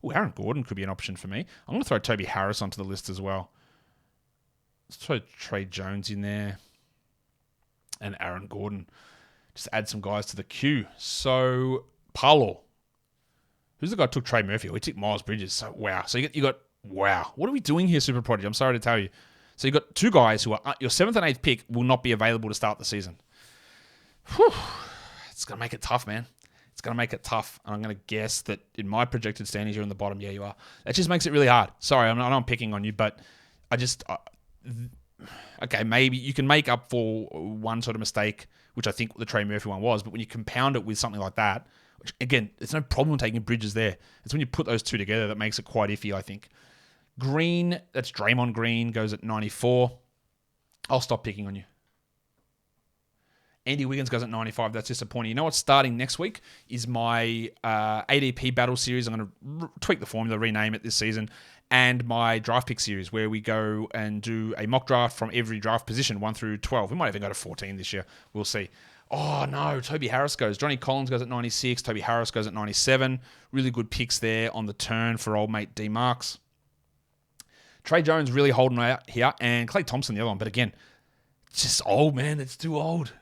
Oh, Aaron Gordon could be an option for me. I'm going to throw Toby Harris onto the list as well. Let's throw Trey Jones in there. And Aaron Gordon. Just add some guys to the queue. So, Parlour. Who's the guy who took Trey Murphy? Oh, he took Miles Bridges. So, wow. So, you got wow. What are we doing here, Super Prodigy? I'm sorry to tell you. So, you got two guys who are, your 7th and 8th pick will not be available to start the season. Whew. It's going to make it tough, man. It's going to make it tough. And I'm going to guess that in my projected standings, you're in the bottom. Yeah, you are. That just makes it really hard. Sorry, I know I'm picking on you, but I just... okay, maybe you can make up for one sort of mistake, which I think the Trey Murphy one was, but when you compound it with something like that, which, again, there's no problem taking Bridges there. It's when you put those two together that makes it quite iffy, I think. Green, that's Draymond Green, goes at 94. I'll stop picking on you. Andy Wiggins goes at 95. That's disappointing. You know what's starting next week is my ADP battle series. I'm going to tweak the formula, rename it this season, and my draft pick series where we go and do a mock draft from every draft position, 1 through 12. We might even go to 14 this year. We'll see. Oh, no. Toby Harris goes. Johnny Collins goes at 96. Toby Harris goes at 97. Really good picks there on the turn for old mate D. Marks. Trey Jones really holding out here, and Klay Thompson the other one. But again, it's just old, man. It's too old.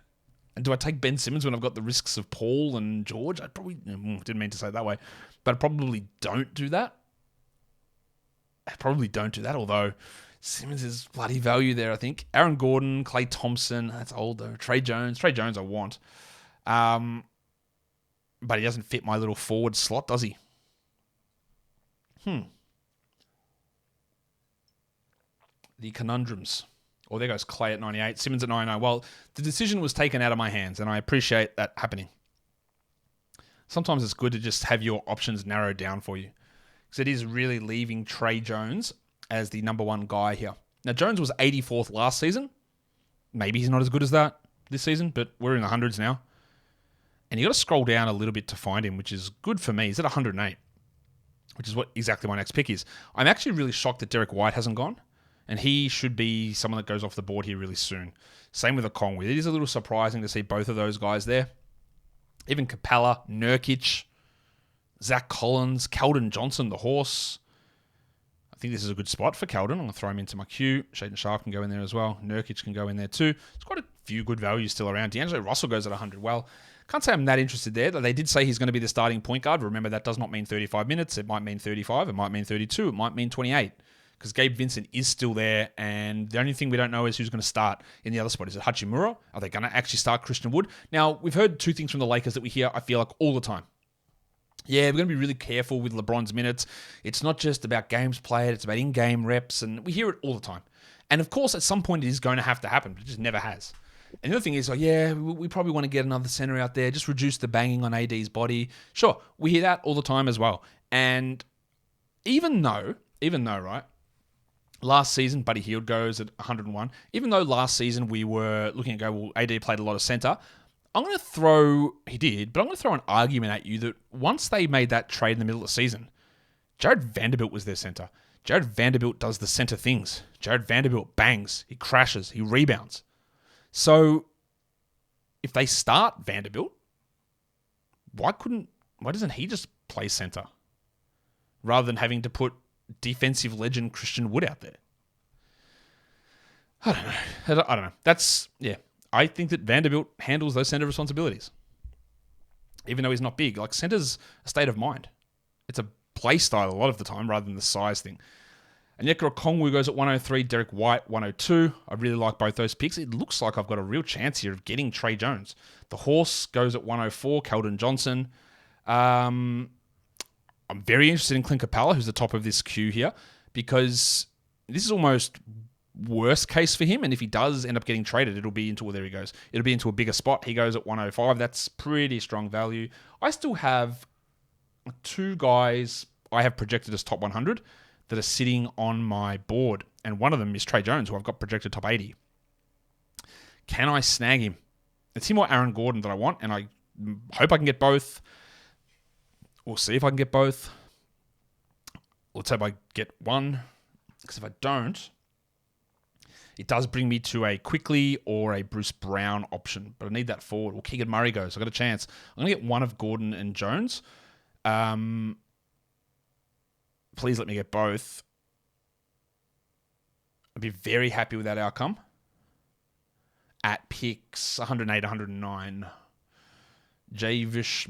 And do I take Ben Simmons when I've got the risks of Paul and George? I probably didn't mean to say it that way, but I probably don't do that. Although Simmons is bloody value there, I think. Aaron Gordon, Klay Thompson, that's old though. Trey Jones I want. But he doesn't fit my little forward slot, does he? The conundrums. Oh, there goes Klay at 98, Simmons at 99. Well, the decision was taken out of my hands, and I appreciate that happening. Sometimes it's good to just have your options narrowed down for you, because it is really leaving Trey Jones as the number one guy here. Now, Jones was 84th last season. Maybe he's not as good as that this season, but we're in the hundreds now. And you got to scroll down a little bit to find him, which is good for me. He's at 108, which is what exactly my next pick is. I'm actually really shocked that Derek White hasn't gone. And he should be someone that goes off the board here really soon. Same with Okongwu. It is a little surprising to see both of those guys there. Even Capella, Nurkic, Zach Collins, Keldon Johnson, the horse. I think this is a good spot for Keldon. I'm going to throw him into my queue. Shaden Sharp can go in there as well. Nurkic can go in there too. There's quite a few good values still around. D'Angelo Russell goes at 100. Well, can't say I'm that interested there. They did say he's going to be the starting point guard. Remember, that does not mean 35 minutes. It might mean 35. It might mean 32. It might mean 28. Because Gabe Vincent is still there, and the only thing we don't know is who's going to start in the other spot. Is it Hachimura? Are they going to actually start Christian Wood? Now, we've heard two things from the Lakers that we hear, I feel like, all the time. Yeah, we're going to be really careful with LeBron's minutes. It's not just about games played, it's about in-game reps, and we hear it all the time. And of course, at some point, it is going to have to happen, but it just never has. And the other thing is, we probably want to get another center out there, just reduce the banging on AD's body. Sure, we hear that all the time as well. And even though, right, last season, Buddy Hield goes at 101. Even though last season we were looking at AD played a lot of center, I'm going to throw an argument at you that once they made that trade in the middle of the season, Jared Vanderbilt was their center. Jared Vanderbilt does the center things. Jared Vanderbilt bangs, he crashes, he rebounds. So if they start Vanderbilt, why doesn't he just play center rather than having to put defensive legend Christian Wood out there? I don't know. I think that Vanderbilt handles those center responsibilities. Even though he's not big. Like, center's a state of mind. It's a play style a lot of the time rather than the size thing. And Onyeka Okongwu goes at 103, Derek White 102. I really like both those picks. It looks like I've got a real chance here of getting Trey Jones. The horse goes at 104, Keldon Johnson. I'm very interested in Clint Capella, who's the top of this queue here, because this is almost worst case for him. And if he does end up getting traded, it'll be into a bigger spot. He goes at 105. That's pretty strong value. I still have two guys I have projected as top 100 that are sitting on my board. And one of them is Trey Jones, who I've got projected top 80. Can I snag him? It's him or Aaron Gordon that I want, and I hope I can get both. We'll see if I can get both. Let's hope I get one, because if I don't, it does bring me to a Quickly or a Bruce Brown option, but I need that forward. Well, Keegan Murray goes. I've got a chance. I'm going to get one of Gordon and Jones. Please let me get both. I'd be very happy with that outcome. At picks 108, 109. Javish,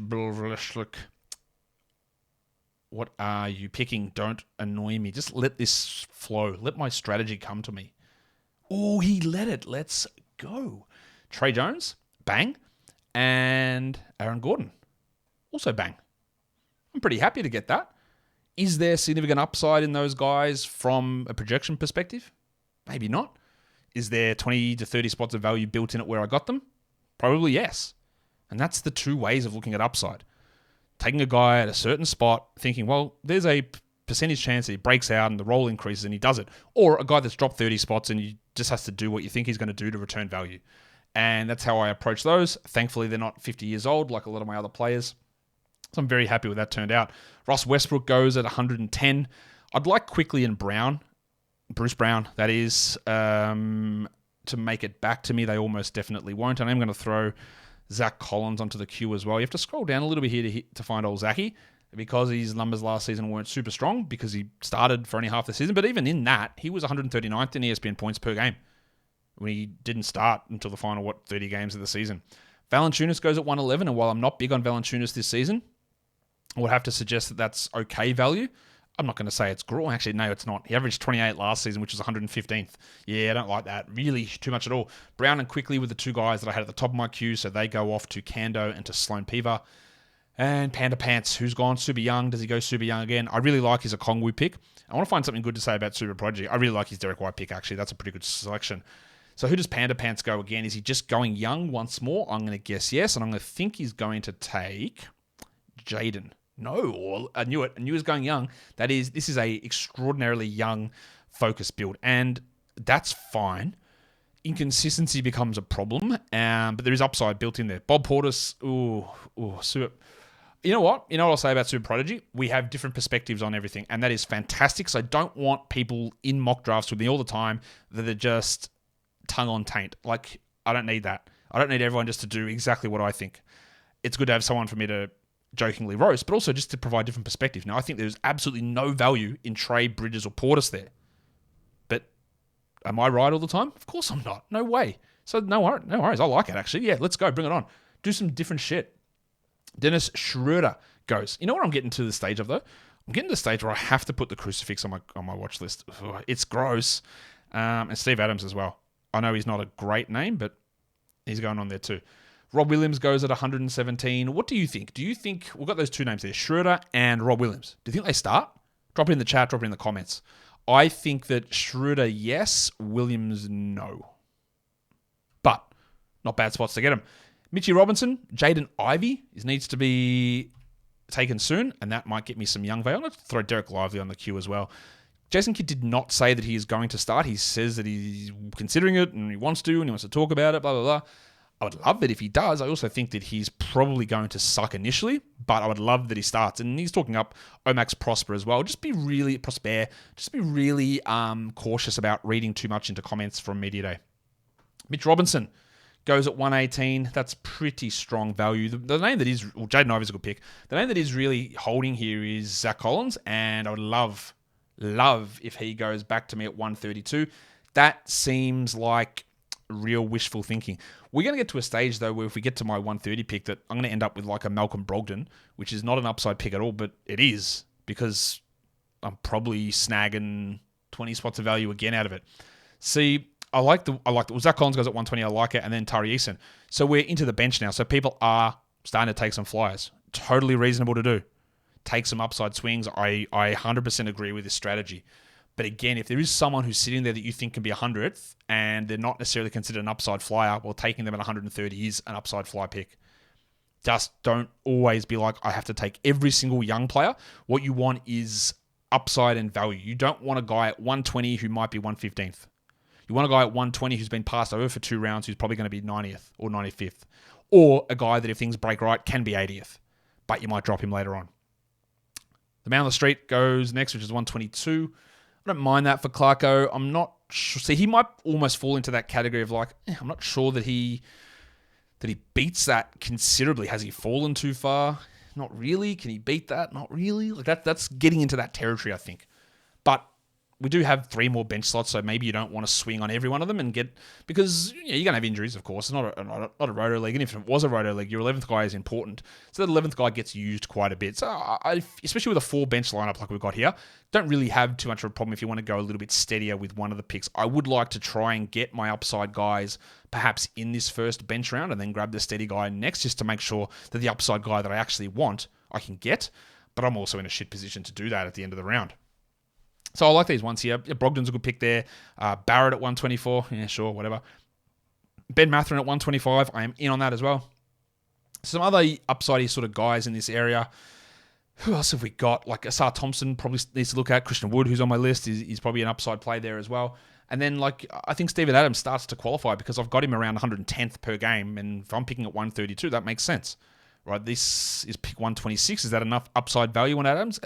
what are you picking? Don't annoy me. Just let this flow. Let my strategy come to me. Oh, he let it. Let's go. Trey Jones, bang. And Aaron Gordon, also bang. I'm pretty happy to get that. Is there significant upside in those guys from a projection perspective? Maybe not. Is there 20 to 30 spots of value built in it where I got them? Probably yes. And that's the two ways of looking at upside. Taking a guy at a certain spot, thinking, well, there's a percentage chance that he breaks out and the role increases and he does it. Or a guy that's dropped 30 spots and he just has to do what you think he's going to do to return value. And that's how I approach those. Thankfully, they're not 50 years old like a lot of my other players. So I'm very happy with that turned out. Ross Westbrook goes at 110. I'd like Quickly and Brown, Bruce Brown, that is, to make it back to me. They almost definitely won't. And I'm going to throw Zach Collins onto the queue as well. You have to scroll down a little bit here to find old Zachy because his numbers last season weren't super strong because he started for only half the season. But even in that, he was 139th in ESPN points per game when he didn't start until the final, 30 games of the season. Valanciunas goes at 111, and while I'm not big on Valanciunas this season, I would have to suggest that that's okay value. I'm not going to say it's great. Actually, no, it's not. He averaged 28 last season, which was 115th. Yeah, I don't like that. Really too much at all. Brown and Quickly were the two guys that I had at the top of my queue, so they go off to Kando and to Sloan Piva. And Panda Pants, who's gone super young. Does he go super young again? I really like his Okongwu pick. I want to find something good to say about Super Prodigy. I really like his Derek White pick, actually. That's a pretty good selection. So who does Panda Pants go again? Is he just going young once more? I'm going to guess yes, and I'm going to think he's going to take Jaden. No, I knew it. I knew he was going young. This is a extraordinarily young focus build, and that's fine. Inconsistency becomes a problem, but there is upside built in there. Bob Portis, super. You know what? You know what I'll say about Super Prodigy? We have different perspectives on everything, and that is fantastic. So I don't want people in mock drafts with me all the time that are just tongue on taint. Like, I don't need that. I don't need everyone just to do exactly what I think. It's good to have someone for me to jokingly roast, but also just to provide different perspective. Now, I think there's absolutely no value in Trey, Bridges, or Portis there. But am I right all the time? Of course I'm not. No way. So no worries. I like it, actually. Yeah, let's go. Bring it on. Do some different shit. Dennis Schroeder goes. You know what I'm getting to the stage of, though? I'm getting to the stage where I have to put the crucifix on my watch list. Ugh, it's gross. And Steve Adams as well. I know he's not a great name, but he's going on there too. Rob Williams goes at 117. What do you think? Do you think... We've got those two names there, Schroeder and Rob Williams. Do you think they start? Drop it in the chat, drop it in the comments. I think that Schroeder, yes. Williams, no. But not bad spots to get him. Mitchie Robinson, Jaden Ivey needs to be taken soon, and that might get me some young value. I'm going to throw Derek Lively on the queue as well. Jason Kidd did not say that he is going to start. He says that he's considering it, and he wants to talk about it, blah, blah, blah. I would love it if he does. I also think that he's probably going to suck initially, but I would love that he starts. And he's talking up Omax Prosper as well. Just be really cautious about reading too much into comments from Media Day. Mitch Robinson goes at 118. That's pretty strong value. The name that is, Jaden Ivey's a good pick. The name that is really holding here is Zach Collins, and I would love if he goes back to me at 132. That seems like real wishful thinking. We're going to get to a stage, though, where if we get to my 130 pick, that I'm going to end up with like a Malcolm Brogdon, which is not an upside pick at all, but it is because I'm probably snagging 20 spots of value again out of it. See, I like the well, Zach Collins goes at 120, I like it, and then Tari Eason. So we're into the bench now, so people are starting to take some flyers. Totally reasonable to do. Take some upside swings. I 100% agree with this strategy. But again, if there is someone who's sitting there that you think can be 100th and they're not necessarily considered an upside flyer, well, taking them at 130 is an upside fly pick. Just don't always be like, I have to take every single young player. What you want is upside and value. You don't want a guy at 120 who might be 115th. You want a guy at 120 who's been passed over for 2 rounds who's probably going to be 90th or 95th. Or a guy that if things break right can be 80th, but you might drop him later on. The man on the street goes next, which is 122. I don't mind that for Clarko. I'm not sure. See, he might almost fall into that category of like, I'm not sure that he beats that considerably. Has he fallen too far? Not really. Can he beat that? Not really. Like that's getting into that territory, I think. But we do have 3 more bench slots, so maybe you don't want to swing on every one of them and get, because you're going to have injuries, of course. It's not a roto league, and if it was a roto league, your 11th guy is important. So that 11th guy gets used quite a bit. So I especially with a 4 bench lineup like we've got here, don't really have too much of a problem if you want to go a little bit steadier with one of the picks. I would like to try and get my upside guys perhaps in this first bench round and then grab the steady guy next, just to make sure that the upside guy that I actually want, I can get. But I'm also in a shit position to do that at the end of the round. So I like these ones here. Yeah, Brogdon's a good pick there. Barrett at 124. Yeah, sure, whatever. Ben Mathurin at 125. I am in on that as well. Some other upsidey sort of guys in this area. Who else have we got? Like Asar Thompson probably needs to look at. Christian Wood, who's on my list, is probably an upside play there as well. And then I think Steven Adams starts to qualify because I've got him around 110th per game. And if I'm picking at 132, that makes sense. Right, this is pick 126. Is that enough upside value on Adams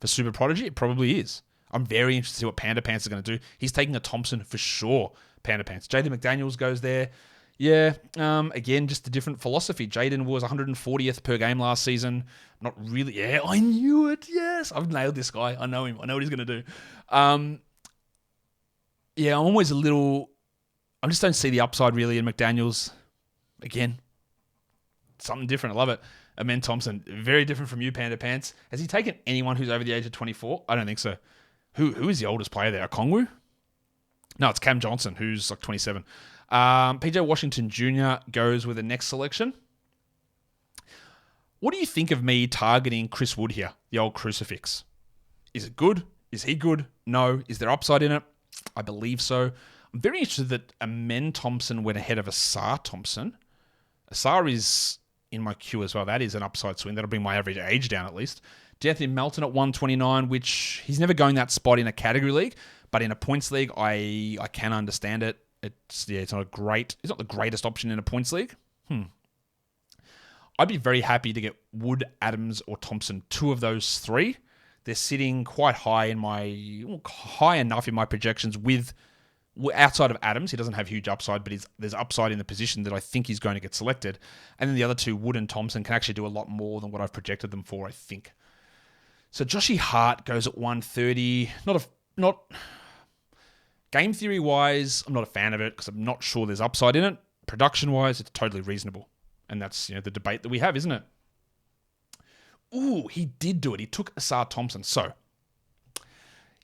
for Super Prodigy? It probably is. I'm very interested to see what Panda Pants is going to do. He's taking a Thompson for sure, Panda Pants. Jaden McDaniels goes there. Yeah, again, just a different philosophy. Jaden was 140th per game last season. Not really. Yeah, I knew it. Yes, I've nailed this guy. I know him. I know what he's going to do. Yeah, I'm always a little... I just don't see the upside really in McDaniels. Again, something different. I love it. Amen Thompson, very different from you, Panda Pants. Has he taken anyone who's over the age of 24? I don't think so. Who is the oldest player there? Okongwu? No, it's Cam Johnson, who's like 27. PJ Washington Jr. goes with the next selection. What do you think of me targeting Chris Wood here, the old crucifix? Is it good? Is he good? No. Is there upside in it? I believe so. I'm very interested that Amen Thompson went ahead of Asar Thompson. Asar is in my queue as well. That is an upside swing. That'll bring my average age down at least. D'Anthony Melton at 129, which he's never going that spot in a category league, but in a points league, I can understand it. It's not the greatest option in a points league. I'd be very happy to get Wood, Adams, or Thompson, 2 of those 3. They're sitting quite high enough in my projections with outside of Adams. He doesn't have huge upside, but there's upside in the position that I think he's going to get selected. And then the other 2, Wood and Thompson, can actually do a lot more than what I've projected them for, I think. So Joshy Hart goes at 130. Not game theory wise, I'm not a fan of it because I'm not sure there's upside in it. Production wise, it's totally reasonable, and that's the debate that we have, isn't it? Ooh, he did do it. He took Asar Thompson. So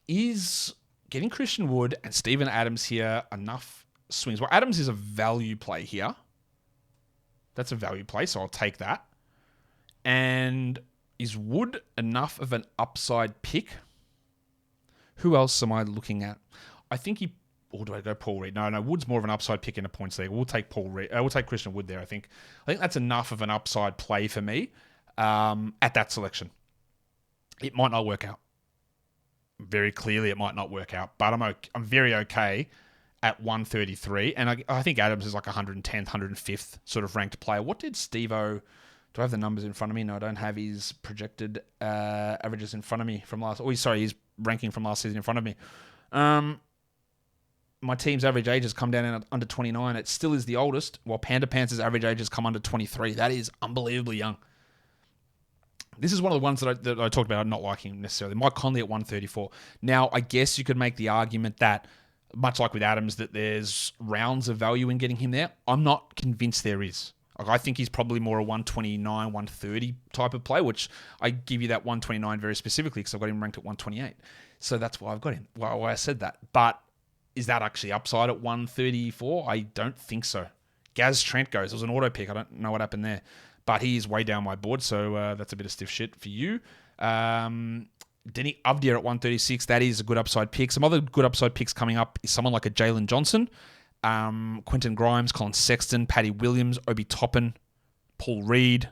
is getting Christian Wood and Steven Adams here enough swings? Well, Adams is a value play here. That's a value play, so I'll take that. And is Wood enough of an upside pick? Who else am I looking at? I think or do I go Paul Reed? No, Wood's more of an upside pick in a points league. We'll take Paul Reed. We'll take Christian Wood there, I think. I think that's enough of an upside play for me at that selection. It might not work out. Very clearly, it might not work out, but I'm very okay at 133, and I think Adams is like 110th, 105th sort of ranked player. What did Steve-O... Do I have the numbers in front of me? No, I don't have his projected averages in front of me from last... his ranking from last season in front of me. My team's average age has come down in under 29. It still is the oldest, while Panda Pants' average age has come under 23. That is unbelievably young. This is one of the ones that I talked about not liking necessarily. Mike Conley at 134. Now, I guess you could make the argument that, much like with Adams, that there's rounds of value in getting him there. I'm not convinced there is. I think he's probably more a 129, 130 type of play, which I give you that 129 very specifically because I've got him ranked at 128. So that's why I've got him, why I said that. But is that actually upside at 134? I don't think so. Gaz Trent goes. It was an auto pick. I don't know what happened there. But he is way down my board, so that's a bit of stiff shit for you. Denny Avdia at 136. That is a good upside pick. Some other good upside picks coming up is someone like a Jalen Johnson, Quentin Grimes, Colin Sexton, Patty Williams, Obi Toppin, Paul Reed.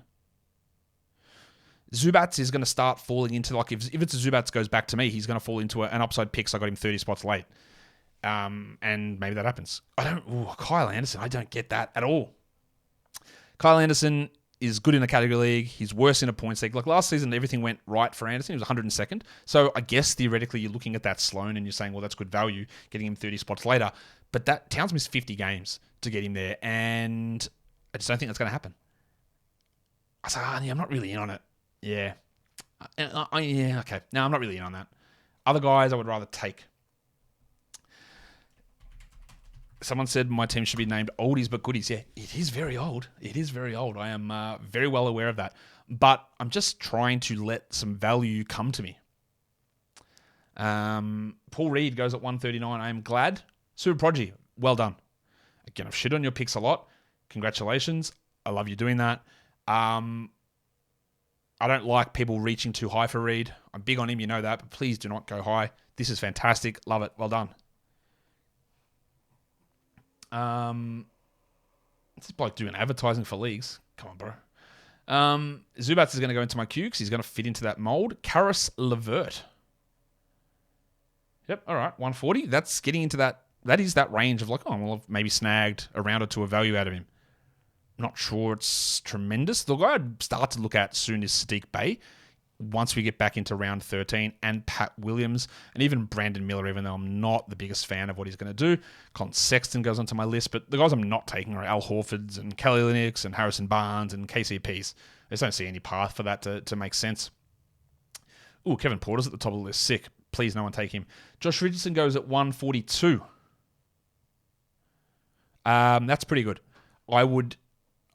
Zubats is going to start falling into, if it's a Zubats goes back to me, he's going to fall into an upside pick, so I got him 30 spots late. And maybe that happens. Kyle Anderson, I don't get that at all. Kyle Anderson is good in a category league. He's worse in a points league. Like last season, everything went right for Anderson. He was 102nd. So I guess theoretically, you're looking at that Sloan and you're saying, well, that's good value, getting him 30 spots later. But that Towns missed 50 games to get him there. And I just don't think that's going to happen. I was like, I'm not really in on it. Yeah. Yeah, okay. No, I'm not really in on that. Other guys I would rather take. Someone said my team should be named Oldies but Goodies. Yeah, it is very old. It is very old. I am very well aware of that. But I'm just trying to let some value come to me. Paul Reed goes at 139. I am glad. Super Prodigy, well done. Again, I've shit on your picks a lot. Congratulations. I love you doing that. I don't like people reaching too high for Reed. I'm big on him, you know that, but please do not go high. This is fantastic. Love it. Well done. This bloke doing advertising for leagues. Come on, bro. Zubats is going to go into my queue because he's going to fit into that mold. Karis LeVert. Yep, all right, 140. That's getting into that. That is that range of like, oh, well, I've maybe snagged a round or two of value out of him. Not sure it's tremendous. The guy I'd start to look at soon is Sadiq Bey. Once we get back into round 13, and Pat Williams, and even Brandon Miller, even though I'm not the biggest fan of what he's going to do. Colin Sexton goes onto my list, but the guys I'm not taking are Al Horfords and Kelly Linux and Harrison Barnes and KCPs. I just don't see any path for that to make sense. Ooh, Kevin Porter's at the top of the list. Sick. Please, no one take him. Josh Richardson goes at 142. That's pretty good. I would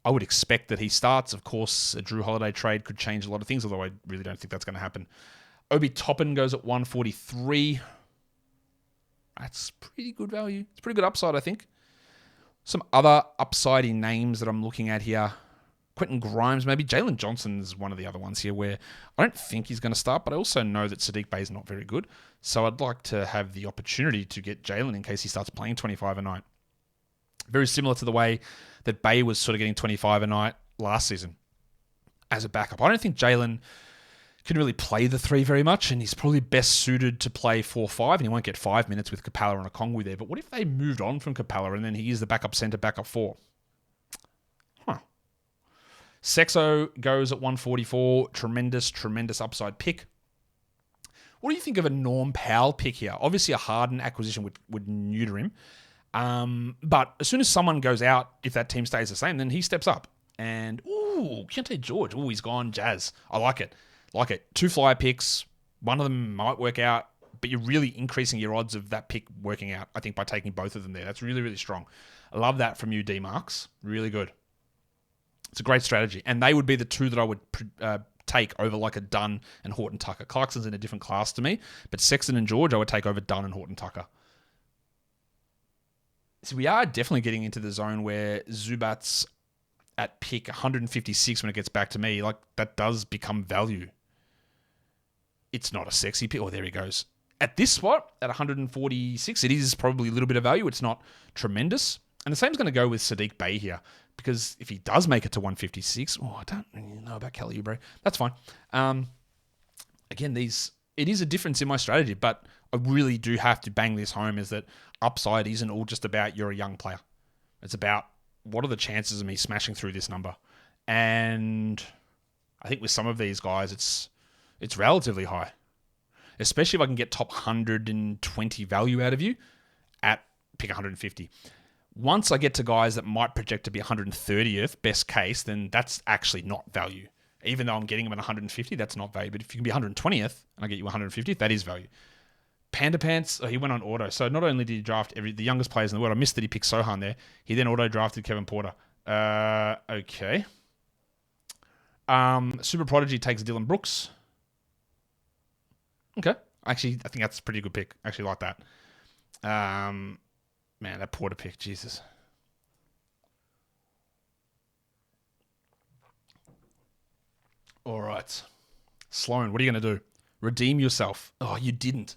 expect that he starts. Of course, a Drew Holiday trade could change a lot of things, although I really don't think that's going to happen. Obi Toppin goes at 143. That's pretty good value. It's pretty good upside, I think. Some other upsidey names that I'm looking at here. Quentin Grimes, maybe. Jalen Johnson's one of the other ones here where I don't think he's going to start, but I also know that Sadiq Bey is not very good. So I'd like to have the opportunity to get Jalen in case he starts playing 25 a night. Very similar to the way that Bey was sort of getting 25 a night last season as a backup. I don't think Jalen can really play the three very much, and he's probably best suited to play 4-5, and he won't get 5 minutes with Capella and Okongwu there. But what if they moved on from Capella and then he is the backup center, backup 4? Sexo goes at 144. Tremendous upside pick. What do you think of a Norm Powell pick here? Obviously, a Harden acquisition would neuter him. But as soon as someone goes out, if that team stays the same, then he steps up. And, Keontae George. He's gone Jazz. I like it. 2 flyer picks. One of them might work out, but you're really increasing your odds of that pick working out, I think, by taking both of them there. That's really, really strong. I love that from you, D-Marks. Really good. It's a great strategy. And they would be the two that I would take over like a Dunn and Horton Tucker. Clarkson's in a different class to me, but Sexton and George I would take over Dunn and Horton Tucker. So we are definitely getting into the zone where Zubats at pick 156 when it gets back to me, like that does become value. It's not a sexy pick. Oh, there he goes. At this spot, at 146, it is probably a little bit of value. It's not tremendous. And the same is going to go with Sadiq Bey here, because if he does make it to 156, I don't really know about Kelly Oubre. That's fine. Again, it is a difference in my strategy, but I really do have to bang this home, is that upside isn't all just about you're a young player. It's about what are the chances of me smashing through this number. And I think with some of these guys, it's relatively high, especially if I can get top 120 value out of you at pick 150. Once I get to guys that might project to be 130th, best case, then that's actually not value. Even though I'm getting them at 150, that's not value. But if you can be 120th and I get you 150th, that is value. Panda Pants, he went on auto. So not only did he draft the youngest players in the world, I missed that he picked Sohan there. He then auto drafted Kevin Porter. Okay. Super Prodigy takes Dylan Brooks. Okay. Actually, I think that's a pretty good pick. I actually like that. Man, that Porter pick, Jesus. All right. Sloan, what are you going to do? Redeem yourself. Oh, you didn't.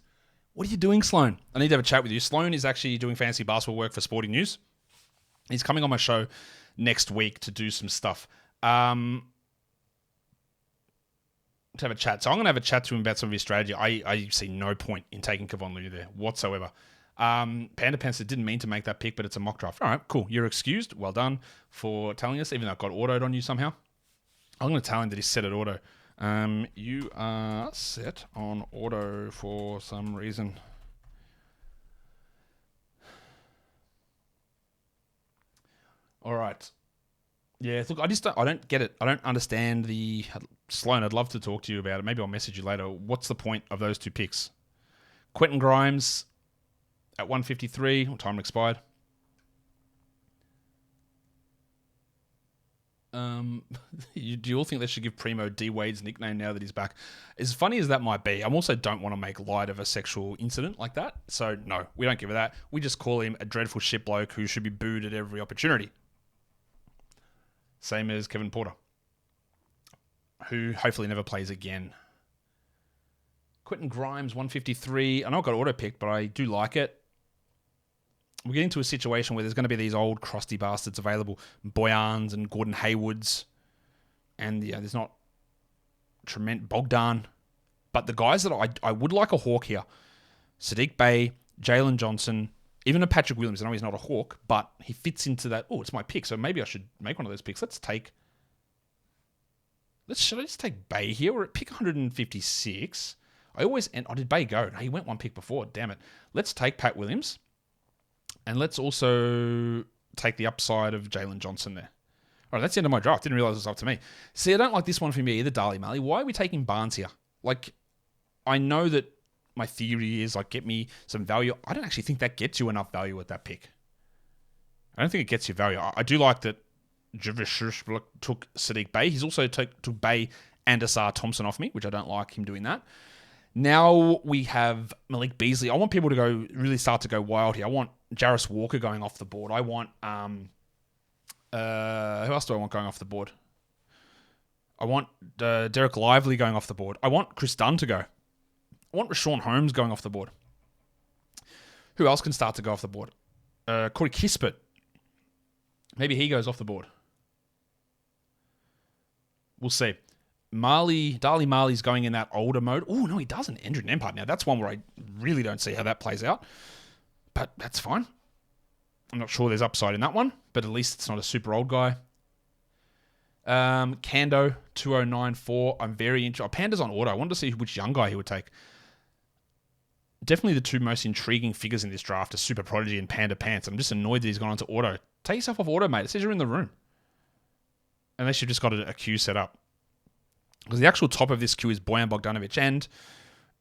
What are you doing, Sloan? I need to have a chat with you. Sloan is actually doing fantasy basketball work for Sporting News. He's coming on my show next week to do some stuff. To have a chat. So I'm going to have a chat to him about some of his strategy. I see no point in taking Kevon Looney there whatsoever. Panda Pants didn't mean to make that pick, but it's a mock draft. All right, cool. You're excused. Well done for telling us, even though it got autoed on you somehow. I'm going to tell him that he's set at auto. You are set on auto for some reason. All right. Yeah, look, I don't get it. I don't understand the... Sloan, I'd love to talk to you about it. Maybe I'll message you later. What's the point of those two picks? Quentin Grimes at 153. Time expired. Do you all think they should give Primo D Wade's nickname now that he's back? As funny as that might be, I also don't want to make light of a sexual incident like that. So no, we don't give her that. We just call him a dreadful shit bloke who should be booed at every opportunity. Same as Kevin Porter, who hopefully never plays again. Quentin Grimes, 153. I know I got auto-picked, but I do like it. We're getting to a situation where there's going to be these old crusty bastards available. Boyans and Gordon Haywoods. And there's not Trement Bogdan. But the guys that I would like a hawk here. Sadiq Bey, Jalen Johnson, even a Patrick Williams. I know he's not a hawk, but he fits into that. Oh, it's my pick, so maybe I should make one of those picks. Should I just take Bey here? We're at pick 156. Did Bey go? No, he went one pick before. Damn it. Let's take Pat Williams. And let's also take the upside of Jalen Johnson there. All right, that's the end of my draft. Didn't realize it was up to me. See, I don't like this one for me either, Dali Mali. Why are we taking Barnes here? Like, I know that my theory is, like, get me some value. I don't actually think that gets you enough value at that pick. I don't think it gets you value. I do like that Javish took Sadiq Bey. He's also took Bey and Asar Thompson off me, which I don't like him doing that. Now we have Malik Beasley. I want people to really start to go wild here. I want Jarris Walker going off the board. I want who else do I want going off the board? I want Derek Lively going off the board. I want Chris Dunn to go. I want Rashawn Holmes going off the board. Who else can start to go off the board? Corey Kispert. Maybe he goes off the board. We'll see. Dali Marley's going in that older mode. Oh, no, he doesn't. Andrew Nembhard. Now, that's one where I really don't see how that plays out. But that's fine. I'm not sure there's upside in that one, but at least it's not a super old guy. Kando, 2094. I'm very interested. Panda's on auto. I wanted to see which young guy he would take. Definitely the two most intriguing figures in this draft are Super Prodigy and Panda Pants. I'm just annoyed that he's gone onto auto. Take yourself off auto, mate. It says you're in the room. Unless you've just got a queue set up. Because the actual top of this queue is Bojan Bogdanovic, and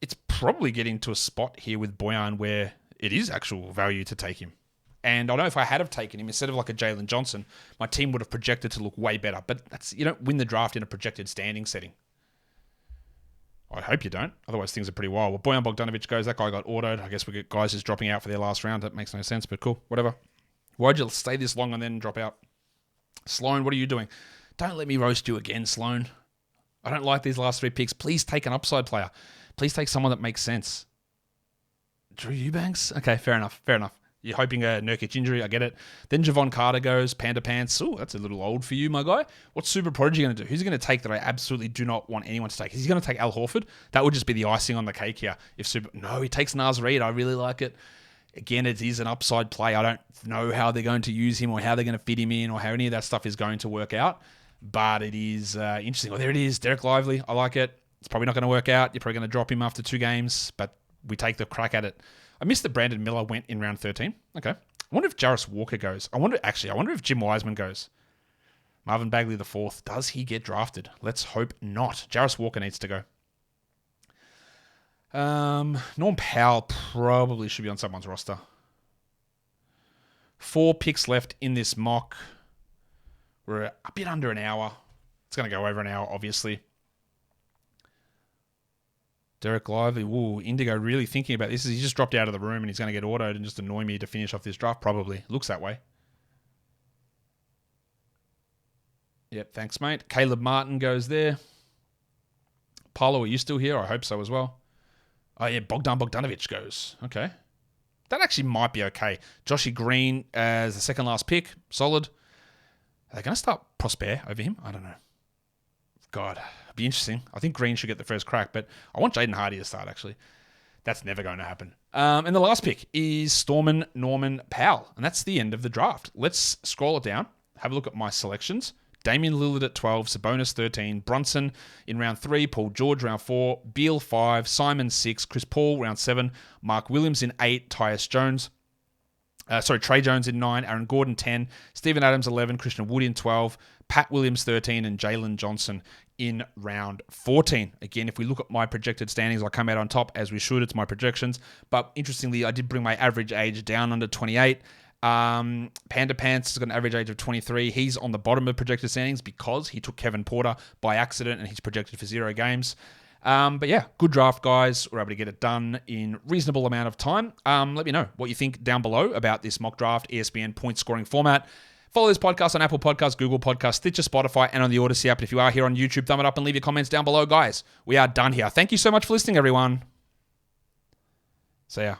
it's probably getting to a spot here with Bojan where it is actual value to take him. And I know if I had have taken him instead of like a Jalen Johnson, my team would have projected to look way better. But you don't win the draft in a projected standing setting. I hope you don't. Otherwise, things are pretty wild. Well, Bojan Bogdanovic goes. That guy got autoed. I guess we get guys just dropping out for their last round. That makes no sense, but cool. Whatever. Why'd you stay this long and then drop out? Sloan, what are you doing? Don't let me roast you again, Sloan. I don't like these last three picks. Please take an upside player. Please take someone that makes sense. Drew Eubanks? Okay, fair enough. You're hoping a Nurkic injury. I get it. Then Javon Carter goes. Panda Pants. Oh, that's a little old for you, my guy. What's Super Prodigy going to do? Who's he going to take that I absolutely do not want anyone to take? Is he going to take Al Horford? That would just be the icing on the cake here. No, he takes Naz Reid. I really like it. Again, it is an upside play. I don't know how they're going to use him or how they're going to fit him in or how any of that stuff is going to work out. But it is interesting. Well, there it is. Derek Lively. I like it. It's probably not going to work out. You're probably going to drop him after 2 games, but we take the crack at it. I missed that Brandon Miller went in round 13. Okay. I wonder if Jarris Walker goes. I wonder if Jim Wiseman goes. Marvin Bagley IV. Does he get drafted? Let's hope not. Jarris Walker needs to go. Norm Powell probably should be on someone's roster. 4 picks left in this mock. We're a bit under an hour. It's going to go over an hour, obviously. Derek Lively. Ooh, Indigo really thinking about this. He just dropped out of the room and he's going to get autoed and just annoy me to finish off this draft. Probably. Looks that way. Yep, thanks, mate. Caleb Martin goes there. Paulo, are you still here? I hope so as well. Oh, yeah, Bogdan Bogdanovic goes. Okay. That actually might be okay. Joshy Green as the second last pick. Solid. Are they going to start Prosper over him? I don't know. God, it'd be interesting. I think Green should get the first crack, but I want Jaden Hardy to start, actually. That's never going to happen. And the last pick is Stormin Norman Powell, and that's the end of the draft. Let's scroll it down, have a look at my selections. Damian Lillard at 12, Sabonis 13, Brunson in round 3, Paul George round 4, Beal 5, Simon 6, Chris Paul round 7, Mark Williams in 8, Tyus Jones Trey Jones in 9, Aaron Gordon 10, Steven Adams 11, Christian Wood in 12, Pat Williams 13, and Jalen Johnson in round 14. Again, if we look at my projected standings, I come out on top as we should. It's my projections. But interestingly, I did bring my average age down under 28. Panda Pants has got an average age of 23. He's on the bottom of projected standings because he took Kevin Porter by accident and he's projected for 0 games. But yeah, good draft, guys. We're able to get it done in reasonable amount of time. Let me know what you think down below about this mock draft ESPN point scoring format. Follow this podcast on Apple Podcasts, Google Podcasts, Stitcher, Spotify, and on the Odyssey app. And if you are here on YouTube, thumb it up and leave your comments down below, guys. We are done here. Thank you so much for listening, everyone. See ya.